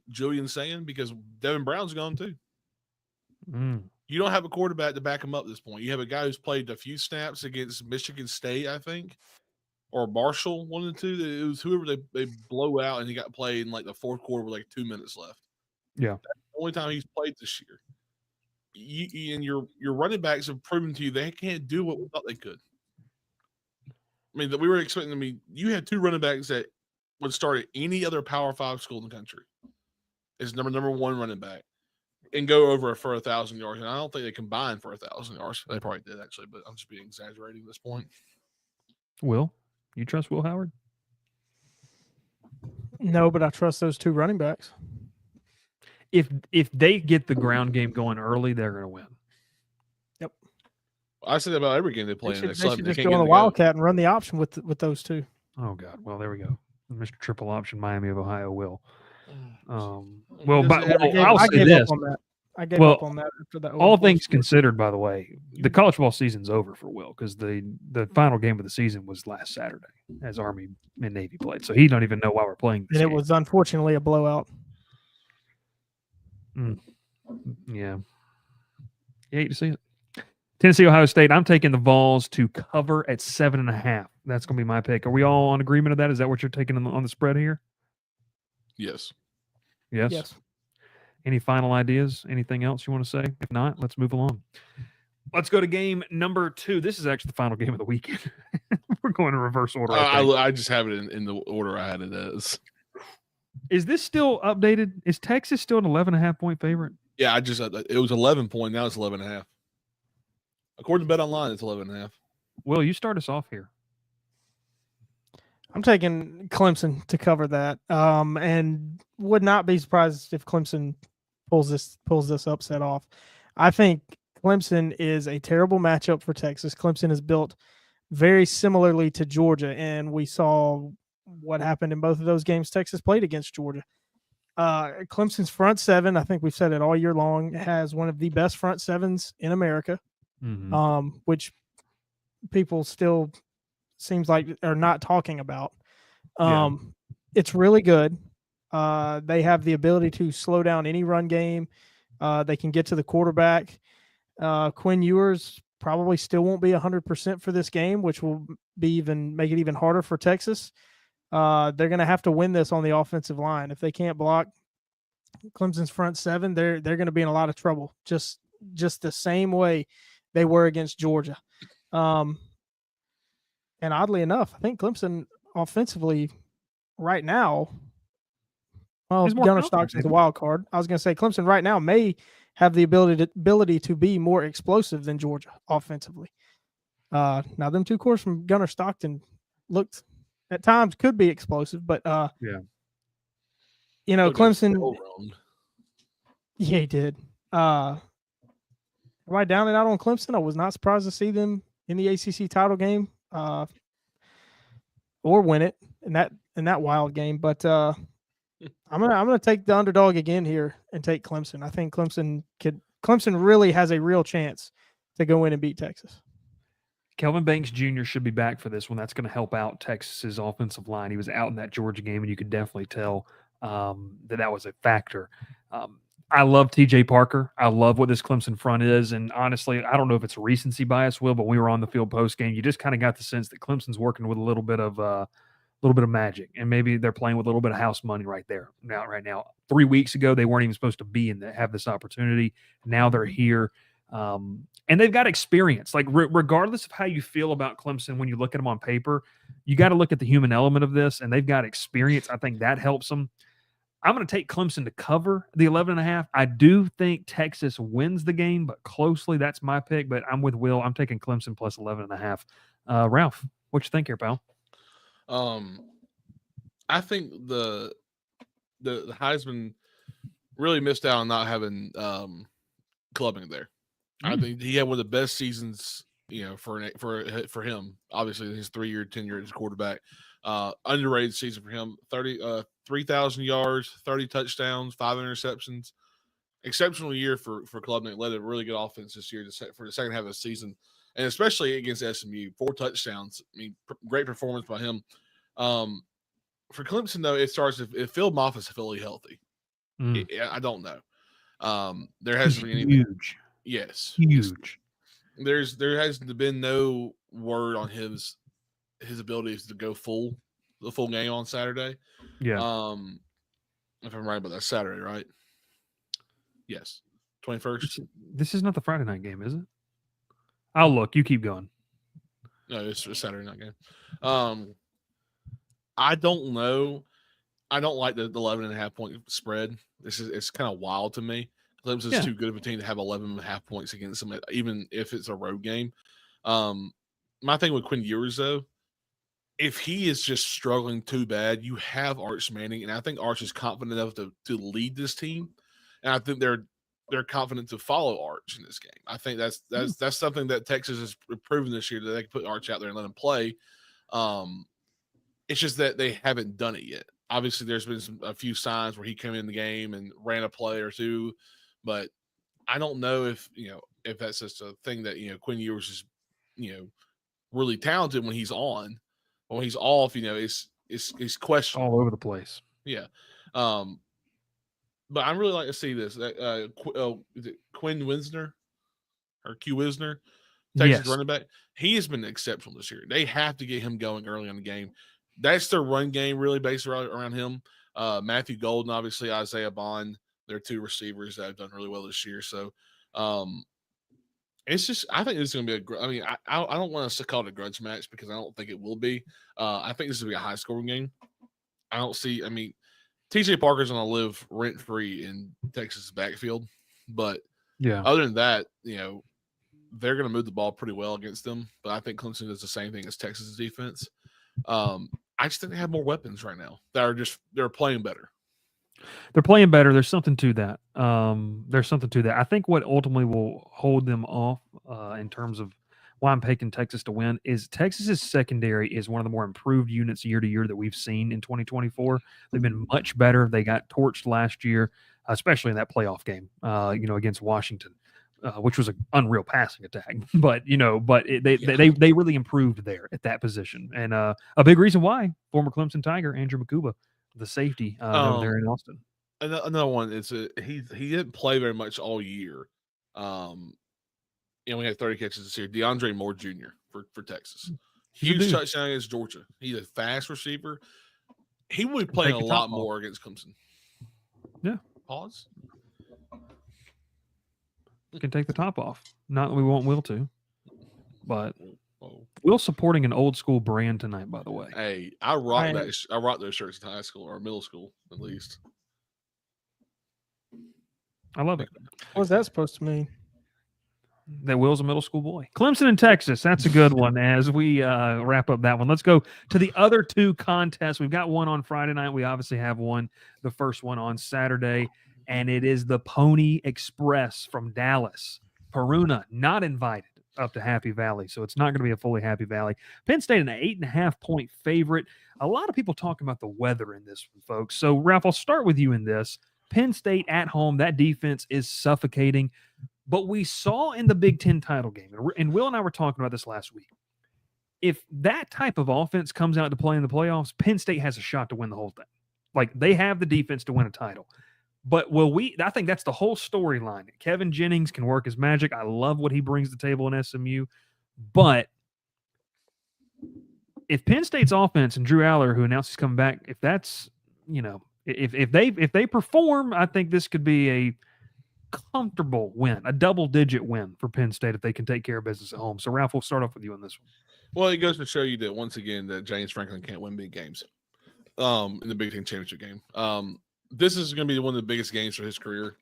Julian saying, because Devin Brown's gone too. Mm. You don't have a quarterback to back him up at this point. You have a guy who's played a few snaps against Michigan State, I think, or Marshall, one of the two. It was whoever they blow out, and he got played in like the fourth quarter with like 2 minutes left. Yeah, that's the only time he's played this year. And your running backs have proven to you they can't do what we thought they could. I mean, we were expecting. I mean, you had 2 running backs that would start at any other Power 5 school in the country as number 1 running back and go over for 1,000 yards. And I don't think they combined for 1,000 yards. They probably did, actually, but I'm just being exaggerating at this point. Will, you trust Will Howard? No, but I trust those 2 running backs. If they get the ground game going early, they're going to win. Yep. I say that about every game they play in. They should just go on the Wildcat and run the option with those 2. Oh, God. Well, there we go. Mr. Triple Option Miami of Ohio will. I'll say this. I gave up on that after that. All things considered, by the way, the college football season's over for Will, because the final game of the season was last Saturday as Army and Navy played. So he don't even know why we're playing this game. It was unfortunately a blowout. Yeah. You hate to see it. Tennessee, Ohio State. I'm taking the Vols to cover at 7.5. That's going to be my pick. Are we all on agreement of that? Is that what you're taking on the spread here? Yes. Yes. Any final ideas? Anything else you want to say? If not, let's move along. Let's go to game number 2. This is actually the final game of the weekend. We're going in reverse order. I just have it in the order I had it as. Is this still updated? Is Texas still an 11.5-point favorite? Yeah, it was 11 point. Now it's 11.5. According to Bet Online, it's 11.5. Will, you start us off here. I'm taking Clemson to cover that, and would not be surprised if Clemson pulls this upset off. I think Clemson is a terrible matchup for Texas. Clemson is built very similarly to Georgia, and we saw what happened in both of those games Texas played against Georgia. Clemson's front seven, I think we've said it all year long, has one of the best front sevens in America, which people still seems like are not talking about. It's really good. They have the ability to slow down any run game. They can get to the quarterback. Quinn Ewers probably still won't be 100% for this game, which will make it even harder for Texas. They're going to have to win this on the offensive line. If they can't block Clemson's front seven, they're going to be in a lot of trouble. Just the same way they were against Georgia. And oddly enough, I think Clemson offensively right now, Gunnar Stockton is a wild card. I was going to say Clemson right now may have the ability to be more explosive than Georgia offensively. Now, them two cores from Gunnar Stockton looked at times could be explosive, but Clemson. Yeah, he did. Am I down and out on Clemson? I was not surprised to see them in the ACC title game, or win it in that wild game. But I'm gonna take the underdog again here and take Clemson. I think Clemson really has a real chance to go in and beat Texas. Kelvin Banks Jr. should be back for this one. That's going to help out Texas's offensive line. He was out in that Georgia game, and you could definitely tell that was a factor. I love TJ Parker. I love what this Clemson front is. And honestly, I don't know if it's recency bias, Will, but when we were on the field post game, you just kind of got the sense that Clemson's working with a little bit of magic, and maybe they're playing with a little bit of house money right now. 3 weeks ago, they weren't even supposed to have this opportunity. Now they're here. And they've got experience. Like, regardless of how you feel about Clemson, when you look at them on paper, you got to look at the human element of this, and they've got experience. I think that helps them. I'm going to take Clemson to cover the 11.5. I do think Texas wins the game, but closely. That's my pick, but I'm with Will. I'm taking Clemson plus 11.5. Ralph, what you think here, pal? I think the Heisman really missed out on not having Clubbing there. I think he had one of the best seasons, for him. Obviously, his 3-year tenure as quarterback, underrated season for him. 3,000 yards, 30 touchdowns, 5 interceptions. Exceptional year for Klubnik. Led a really good offense this year for the second half of the season, and especially against SMU. 4 touchdowns. I mean, great performance by him. For Clemson, though, it starts if Phil Moffitt's fully healthy. I don't know. There hasn't been anything huge. Yes, huge. There has been no word on his abilities to go the full game on Saturday. Yeah. If I'm right about that, Saturday, right? Yes, 21st. This is not the Friday night game, is it? I'll look. You keep going. No, it's a Saturday night game. I don't know. I don't like the 11.5 point spread. It's kind of wild to me. Clemson's too good of a team to have 11.5 points against them, even if it's a road game. My thing with Quinn Ewers, though, if he is just struggling too bad, you have Arch Manning, and I think Arch is confident enough to lead this team, and I think they're confident to follow Arch in this game. I think that's something that Texas has proven this year, that they can put Arch out there and let him play. It's just that they haven't done it yet. Obviously, there's been a few signs where he came in the game and ran a play or two, but I don't know if that's just a thing that Quinn Ewers is really talented when he's on. But when he's off, it's questionable. All over the place. Yeah. But I'd really like to see this. Is it Quinn Wisner or Q Wisner, Texas running back? He has been exceptional this year. They have to get him going early in the game. That's their run game really based around him. Matthew Golden, obviously, Isaiah Bond. They're 2 receivers that have done really well this year. So it's just, I think it's going to be I don't want to call it a grudge match because I don't think it will be. I think this will be a high scoring game. TJ Parker's going to live rent free in Texas backfield. But other than that, they're going to move the ball pretty well against them. But I think Clemson does the same thing as Texas' defense. I just think they have more weapons right now that they're playing better. They're playing better. There's something to that. I think what ultimately will hold them off in terms of why I'm picking Texas to win is Texas's secondary is one of the more improved units year to year that we've seen in 2024. They've been much better. They got torched last year, especially in that playoff game, against Washington. Which was an unreal passing attack, but they really improved there at that position, and a big reason why former Clemson Tiger Andrew Makuba, the safety over there in Austin. Another one is he didn't play very much all year. We had 30 catches this year. DeAndre Moore Jr. for Texas, huge touchdown against Georgia. He's a fast receiver. He will be playing a lot more against Clemson. Yeah. Pause. Can take the top off. Not that we want Will to, but Will's supporting an old school brand tonight. By the way, hey, I rock those shirts in high school or middle school at least. I love it. What's that supposed to mean? That Will's a middle school boy. Clemson and Texas. That's a good one. As we wrap up that one, let's go to the other two contests. We've got one on Friday night. We obviously have one, the first one on Saturday. And it is the Pony Express from Dallas. Peruna not invited up to Happy Valley, so it's not going to be a fully Happy Valley. Penn State an 8.5-point favorite. A lot of people talking about the weather in this one, folks. So, Ralph, I'll start with you in this. Penn State at home, that defense is suffocating. But we saw in the Big Ten title game, and Will and I were talking about this last week, if that type of offense comes out to play in the playoffs, Penn State has a shot to win the whole thing. Like, they have the defense to win a title. But I think that's the whole storyline. Kevin Jennings can work his magic. I love what he brings to the table in SMU. But if Penn State's offense and Drew Aller, who announced he's coming back, if that's, if they perform, I think this could be a comfortable win, a double-digit win for Penn State if they can take care of business at home. So, Ralph, we'll start off with you on this one. Well, it goes to show you that, once again, that James Franklin can't win big games in the Big Ten championship game. This is going to be one of the biggest games for his career,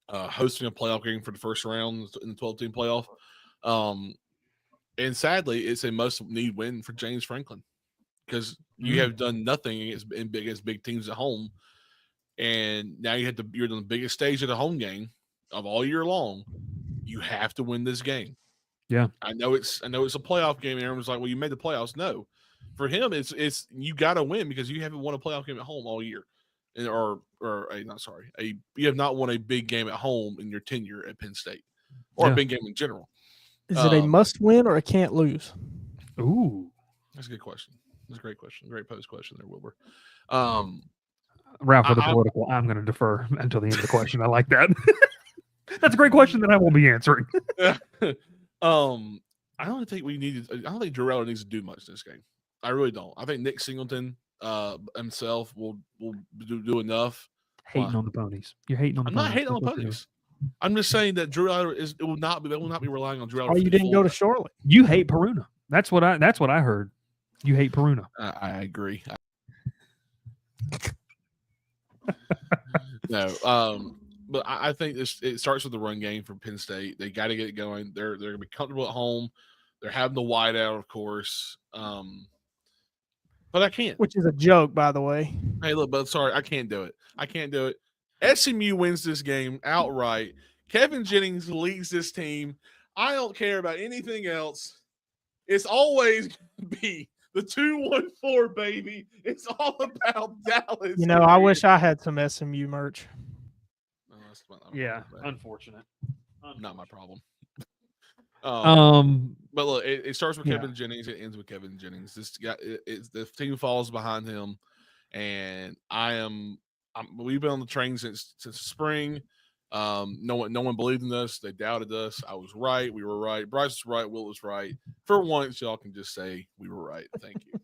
hosting a playoff game for the first round in the 12-team playoff. And sadly, it's a must-need win for James Franklin because you have done nothing against big teams at home, and now you're on the biggest stage of the home game of all year long. You have to win this game. Yeah, I know it's a playoff game, and everyone's like, "Well, you made the playoffs." No, for him, it's you got to win because you haven't won a playoff game at home all year. You have not won a big game at home in your tenure at Penn State, or a big game in general. Is it a must win or a can't lose? Ooh, that's a good question. That's a great question. Great post question there, Wilbur. Ralph, for the political, I'm going to defer until the end of the question. I like that. That's a great question that I won't be answering. I don't think Drew Aller needs to do much in this game. I really don't. I think Nick Singleton himself will do enough. Hating on the ponies. You're hating on the ponies. I'm not hating on the ponies. I'm just saying that Drew Aller will not be relying on Drew Aller. Oh, you didn't go to Charlotte. You hate Peruna. That's what I heard. You hate Peruna. I agree. No, but I think it starts with the run game for Penn State. They got to get it going. They're going to be comfortable at home. They're having the wide out, of course. But I can't. Which is a joke, by the way. Hey, look, but sorry, I can't do it. SMU wins this game outright. Kevin Jennings leads this team. I don't care about anything else. It's always going to be the 2-1-4, baby. It's all about Dallas. I wish I had some SMU merch. Yeah, unfortunate. Not my problem. But look, it starts with Kevin Jennings. It ends with Kevin Jennings. This guy, the team falls behind him, and we've been on the train since the spring. No one believed in us. They doubted us. I was right. We were right. Bryce was right. Will was right. For once, y'all can just say we were right. Thank you.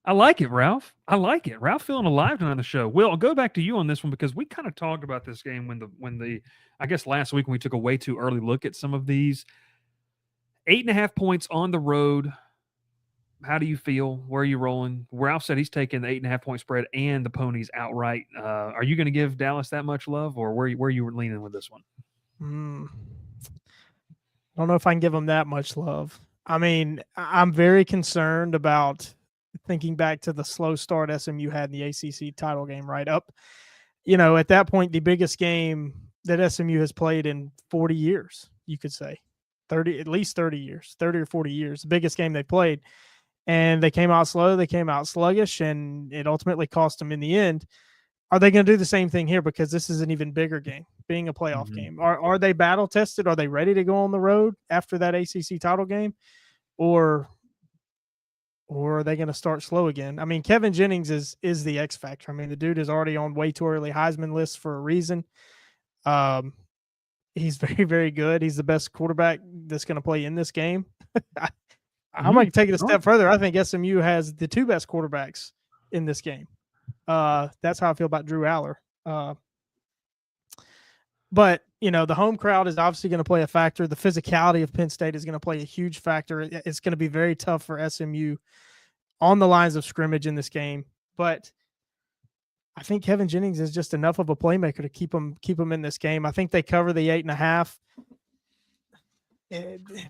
I like it, Ralph. I like it. Ralph feeling alive tonight on the show. Will, I'll go back to you on this one because we kind of talked about this game when I guess last week when we took a way too early look at some of these. 8.5 points on the road. How do you feel? Where are you rolling? Ralph said he's taking the 8.5 point spread and the ponies outright. Are you going to give Dallas that much love, or where you were leaning with this one? I don't know if I can give them that much love. I mean, I'm very concerned about thinking back to the slow start SMU had in the ACC title game right up. At that point, the biggest game that SMU has played in 40 years, you could say. at least 30 years, 30 or 40 years, the biggest game they played. And they came out slow, they came out sluggish, and it ultimately cost them in the end. Are they going to do the same thing here? Because this is an even bigger game, being a playoff game. Are they battle tested? Are they ready to go on the road after that ACC title game? Or are they going to start slow again? I mean, Kevin Jennings is the X factor. I mean, the dude is already on way too early Heisman lists for a reason. He's very, very good. He's the best quarterback that's going to play in this game. I'm going to take it a step further. I think SMU has the two best quarterbacks in this game. That's how I feel about Drew Aller. But, you know, the home crowd is obviously going to play a factor. The physicality of Penn State is going to play a huge factor. It's going to be very tough for SMU on the lines of scrimmage in this game. But I think Kevin Jennings is just enough of a playmaker to keep them in this game. I think they cover the 8.5.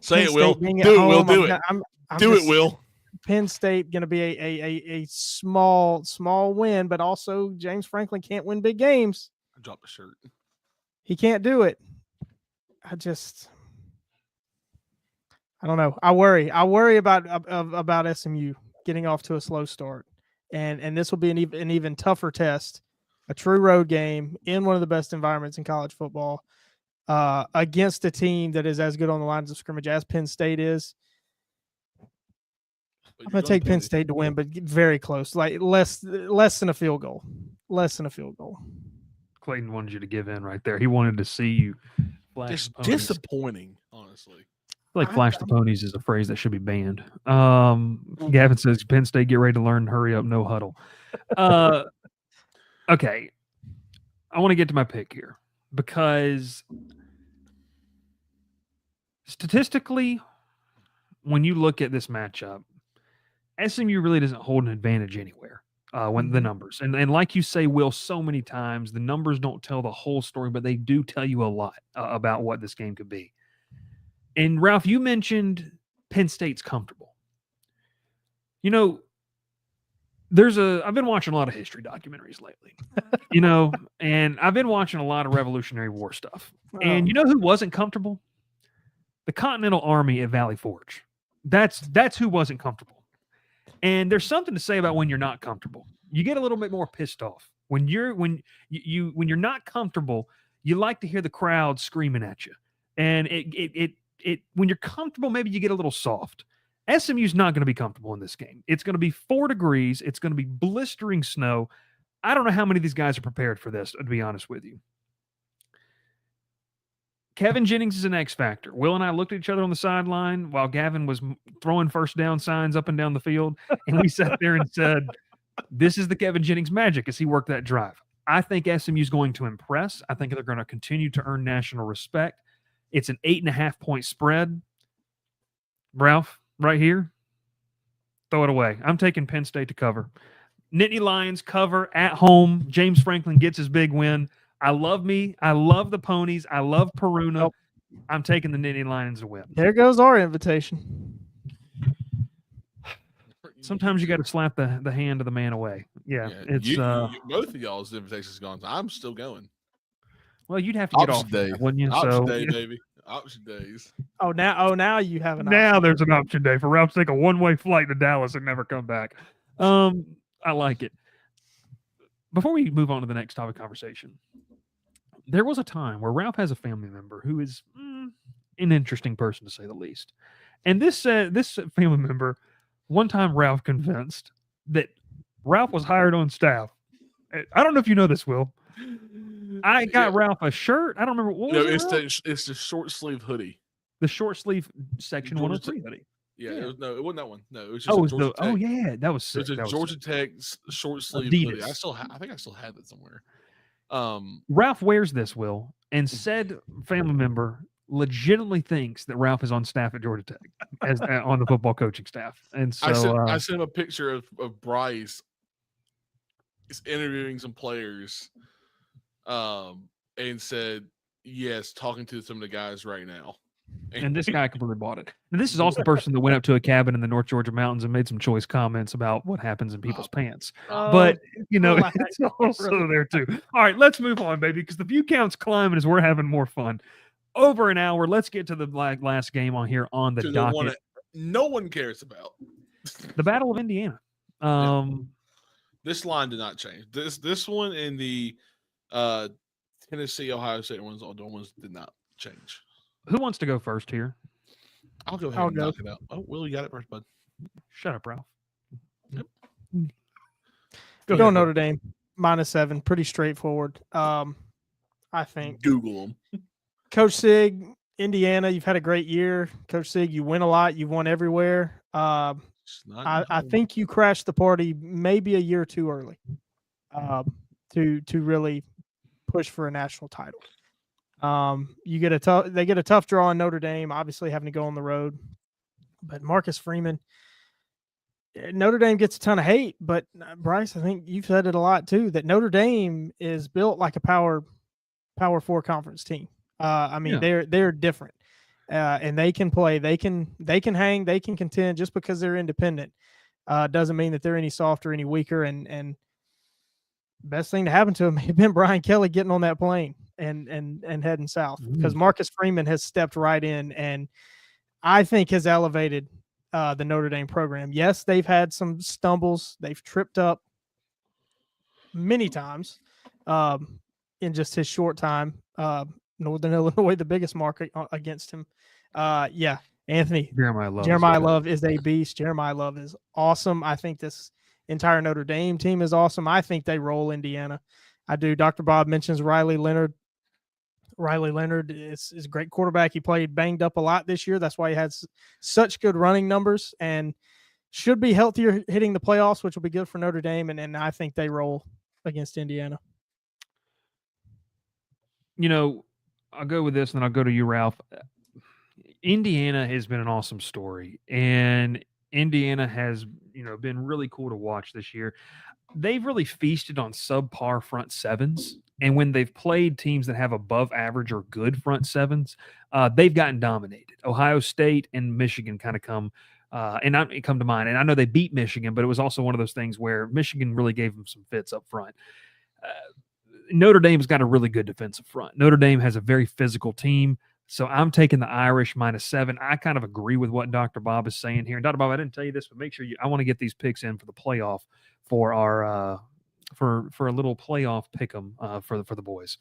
Say it, Will. Do it, Will. Do it. Do it, Will. Penn State going to be a small win, but also James Franklin can't win big games. I dropped the shirt. He can't do it. I don't know. I worry about SMU getting off to a slow start, and this will be an even tougher test, a true road game in one of the best environments in college football, against a team that is as good on the lines of scrimmage as Penn State is. I'm going to take Penn State to win, but very close, like less than a field goal. Less than a field goal. Clayton wanted you to give in right there. He wanted to see you flash. It's disappointing, honestly. I feel like flash the ponies is a phrase that should be banned. Gavin says, Penn State, get ready to learn, hurry up, no huddle. Okay. I want to get to my pick here because statistically, when you look at this matchup, SMU really doesn't hold an advantage anywhere when the numbers. And like you say, Will, so many times, the numbers don't tell the whole story, but they do tell you a lot about what this game could be. And Ralph, you mentioned Penn State's comfortable. You know, I've been watching a lot of history documentaries lately, you know, and I've been watching a lot of Revolutionary War stuff. And you know who wasn't comfortable? The Continental Army at Valley Forge. That's who wasn't comfortable. And there's something to say about when you're not comfortable. You get a little bit more pissed off. When you're not comfortable, you like to hear the crowd screaming at you. And when you're comfortable, maybe you get a little soft. SMU's not going to be comfortable in this game. It's going to be 4 degrees. It's going to be blistering snow. I don't know how many of these guys are prepared for this, to be honest with you. Kevin Jennings is an X factor. Will and I looked at each other on the sideline while Gavin was throwing first down signs up and down the field. And we sat there and said, this is the Kevin Jennings magic as he worked that drive. I think SMU is going to impress. I think they're going to continue to earn national respect. It's an 8.5 point spread. Ralph, right here, throw it away. I'm taking Penn State to cover. Nittany Lions cover at home. James Franklin gets his big win. I love the ponies. I love Peruna. Nope. I'm taking the Nittany Lions to win. There goes our invitation. Sometimes you got to slap the hand of the man away. Yeah, it's both of y'all's invitations gone. I'm still going. Well, you'd have to get off day, wouldn't you? Option day, baby. Option days. Now you have an option. Now there's an option day for Ralph to take a one-way flight to Dallas and never come back. I like it. Before we move on to the next topic conversation, there was a time where Ralph has a family member who is an interesting person, to say the least. And this family member, one time Ralph convinced that Ralph was hired on staff. I don't know if you know this, Will. I got Ralph a shirt. I don't remember. What was it, it's the short sleeve hoodie. The short sleeve section 103 hoodie. Yeah, it wasn't that one. No, it was just that was sick. It was a Georgia Tech short sleeve hoodie. I think I still have it somewhere. Ralph wears this, Will, and said family member legitimately thinks that Ralph is on staff at Georgia Tech as on the football coaching staff. And so I sent him a picture of Bryce. He's interviewing some players, and said, yes, talking to some of the guys right now. And this guy completely bought it. And this is also the person that went up to a cabin in the North Georgia mountains and made some choice comments about what happens in people's pants. But, it's also there too. All right, let's move on, baby, because the view count's climbing as we're having more fun. over an hour. Let's get to the last game on here on the To the one docket. that no one cares about. The Battle of Indiana. This line did not change. This one in the Tennessee, Ohio State ones, all the ones did not change. Who wants to go first here? I'll go ahead I'll and go. knock it out. Oh, Will, you got it first, bud. Shut up, Ralph. Go Notre Dame -7. Pretty straightforward. I think Google them. Coach Sig, Indiana, you've had a great year. Coach Sig, you win a lot. You've won everywhere. I think you crashed the party maybe a year too early to really push for a national title. They get a tough draw in Notre Dame, obviously having to go on the road. But Marcus Freeman, Notre Dame gets a ton of hate, but Bryce, I think you've said it a lot too, that Notre Dame is built like a Power 4 conference team. They're different. And they can play, they can hang, they can contend. Just because they're independent doesn't mean that they're any softer, any weaker. And best thing to happen to them may have been Brian Kelly getting on that plane and heading south, because Marcus Freeman has stepped right in and I think has elevated the Notre Dame program. Yes, they've had some stumbles. They've tripped up many times in just his short time. Northern Illinois, the biggest market against him. Anthony. Jeremiah Love is a beast. Jeremiah Love is awesome. I think this entire Notre Dame team is awesome. I think they roll Indiana. I do. Dr. Bob mentions Riley Leonard. Riley Leonard is a great quarterback. He played banged up a lot this year. That's why he had such good running numbers and should be healthier hitting the playoffs, which will be good for Notre Dame. And I think they roll against Indiana. I'll go with this and then I'll go to you, Ralph. Indiana has been an awesome story, and Indiana has, been really cool to watch this year. They've really feasted on subpar front sevens, and when they've played teams that have above average or good front sevens, they've gotten dominated. Ohio State and Michigan kind of come to mind, and I know they beat Michigan, but it was also one of those things where Michigan really gave them some fits up front. Notre Dame's got a really good defensive front. Notre Dame has a very physical team. So I'm taking the Irish -7. I kind of agree with what Dr. Bob is saying here. And Dr. Bob, I didn't tell you this, but make sure I want to get these picks in for the playoff for our for a little playoff pick 'em for the boys.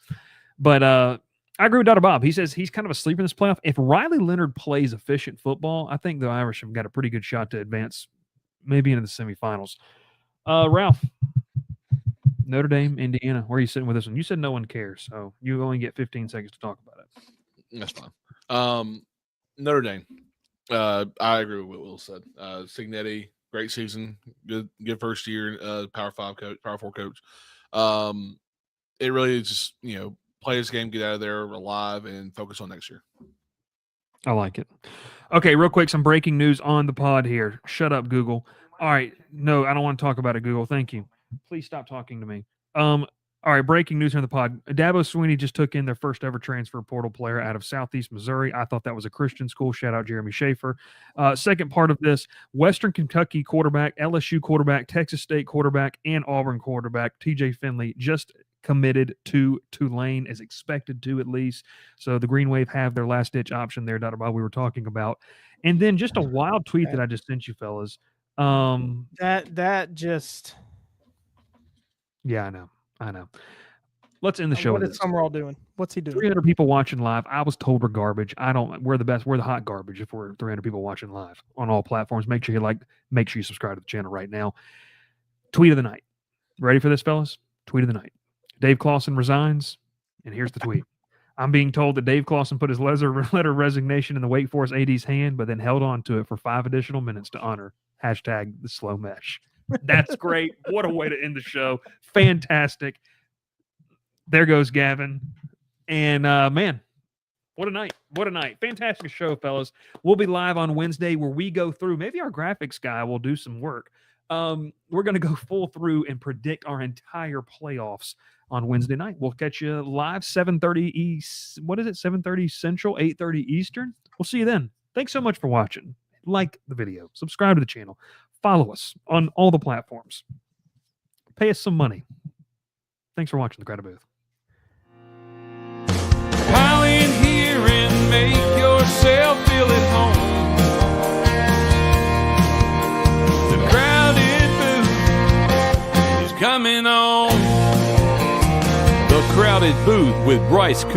But I agree with Dr. Bob. He says he's kind of a sleeper in this playoff. If Riley Leonard plays efficient football, I think the Irish have got a pretty good shot to advance maybe into the semifinals. Ralph, Notre Dame, Indiana, where are you sitting with this one? You said no one cares, so you only get 15 seconds to talk about it. That's fine. Notre Dame. I agree with what Will said. Signetti, great season, good first year, Power 5 coach, Power 4 coach. It really is just, play this game, get out of there alive, and focus on next year. I like it. Okay, real quick, some breaking news on the pod here. Shut up, Google. All right, no, I don't want to talk about it, Google. Thank you. Please stop talking to me. All right, breaking news here in the pod. Dabo Swinney just took in their first ever transfer portal player out of Southeast Missouri. I thought that was a Christian school. Shout out Jeremy Schaefer. Second part of this, Western Kentucky quarterback, LSU quarterback, Texas State quarterback, and Auburn quarterback, TJ Finley, just committed to Tulane, as expected to at least. So the Green Wave have their last-ditch option there, Dr. Bob, we were talking about. And then just a wild tweet that I just sent you, fellas. That just... Yeah, I know. Let's end the show. What is Summerall doing? What's he doing? 300 people watching live. I was told we're garbage. We're the best. We're the hot garbage if we're 300 people watching live on all platforms. Make sure you subscribe to the channel right now. Tweet of the night. Ready for this, fellas? Tweet of the night. Dave Clawson resigns, and here's the tweet. I'm being told that Dave Clawson put his letter of resignation in the Wake Forest AD's hand, but then held on to it for 5 additional minutes to honor #the slow mesh. That's great. What a way to end the show. Fantastic. There goes Gavin. And, man, what a night. What a night. Fantastic show, fellas. We'll be live on Wednesday where we go through. Maybe our graphics guy will do some work. We're going to go full through and predict our entire playoffs on Wednesday night. We'll catch you live 7:30 East. What is it? 7:30 Central, 8:30 Eastern. We'll see you then. Thanks so much for watching. Like the video. Subscribe to the channel. Follow us on all the platforms. Pay us some money. Thanks for watching The Crowded Booth. Pile in here and coming on. The Crowded Booth with Bryce Coon.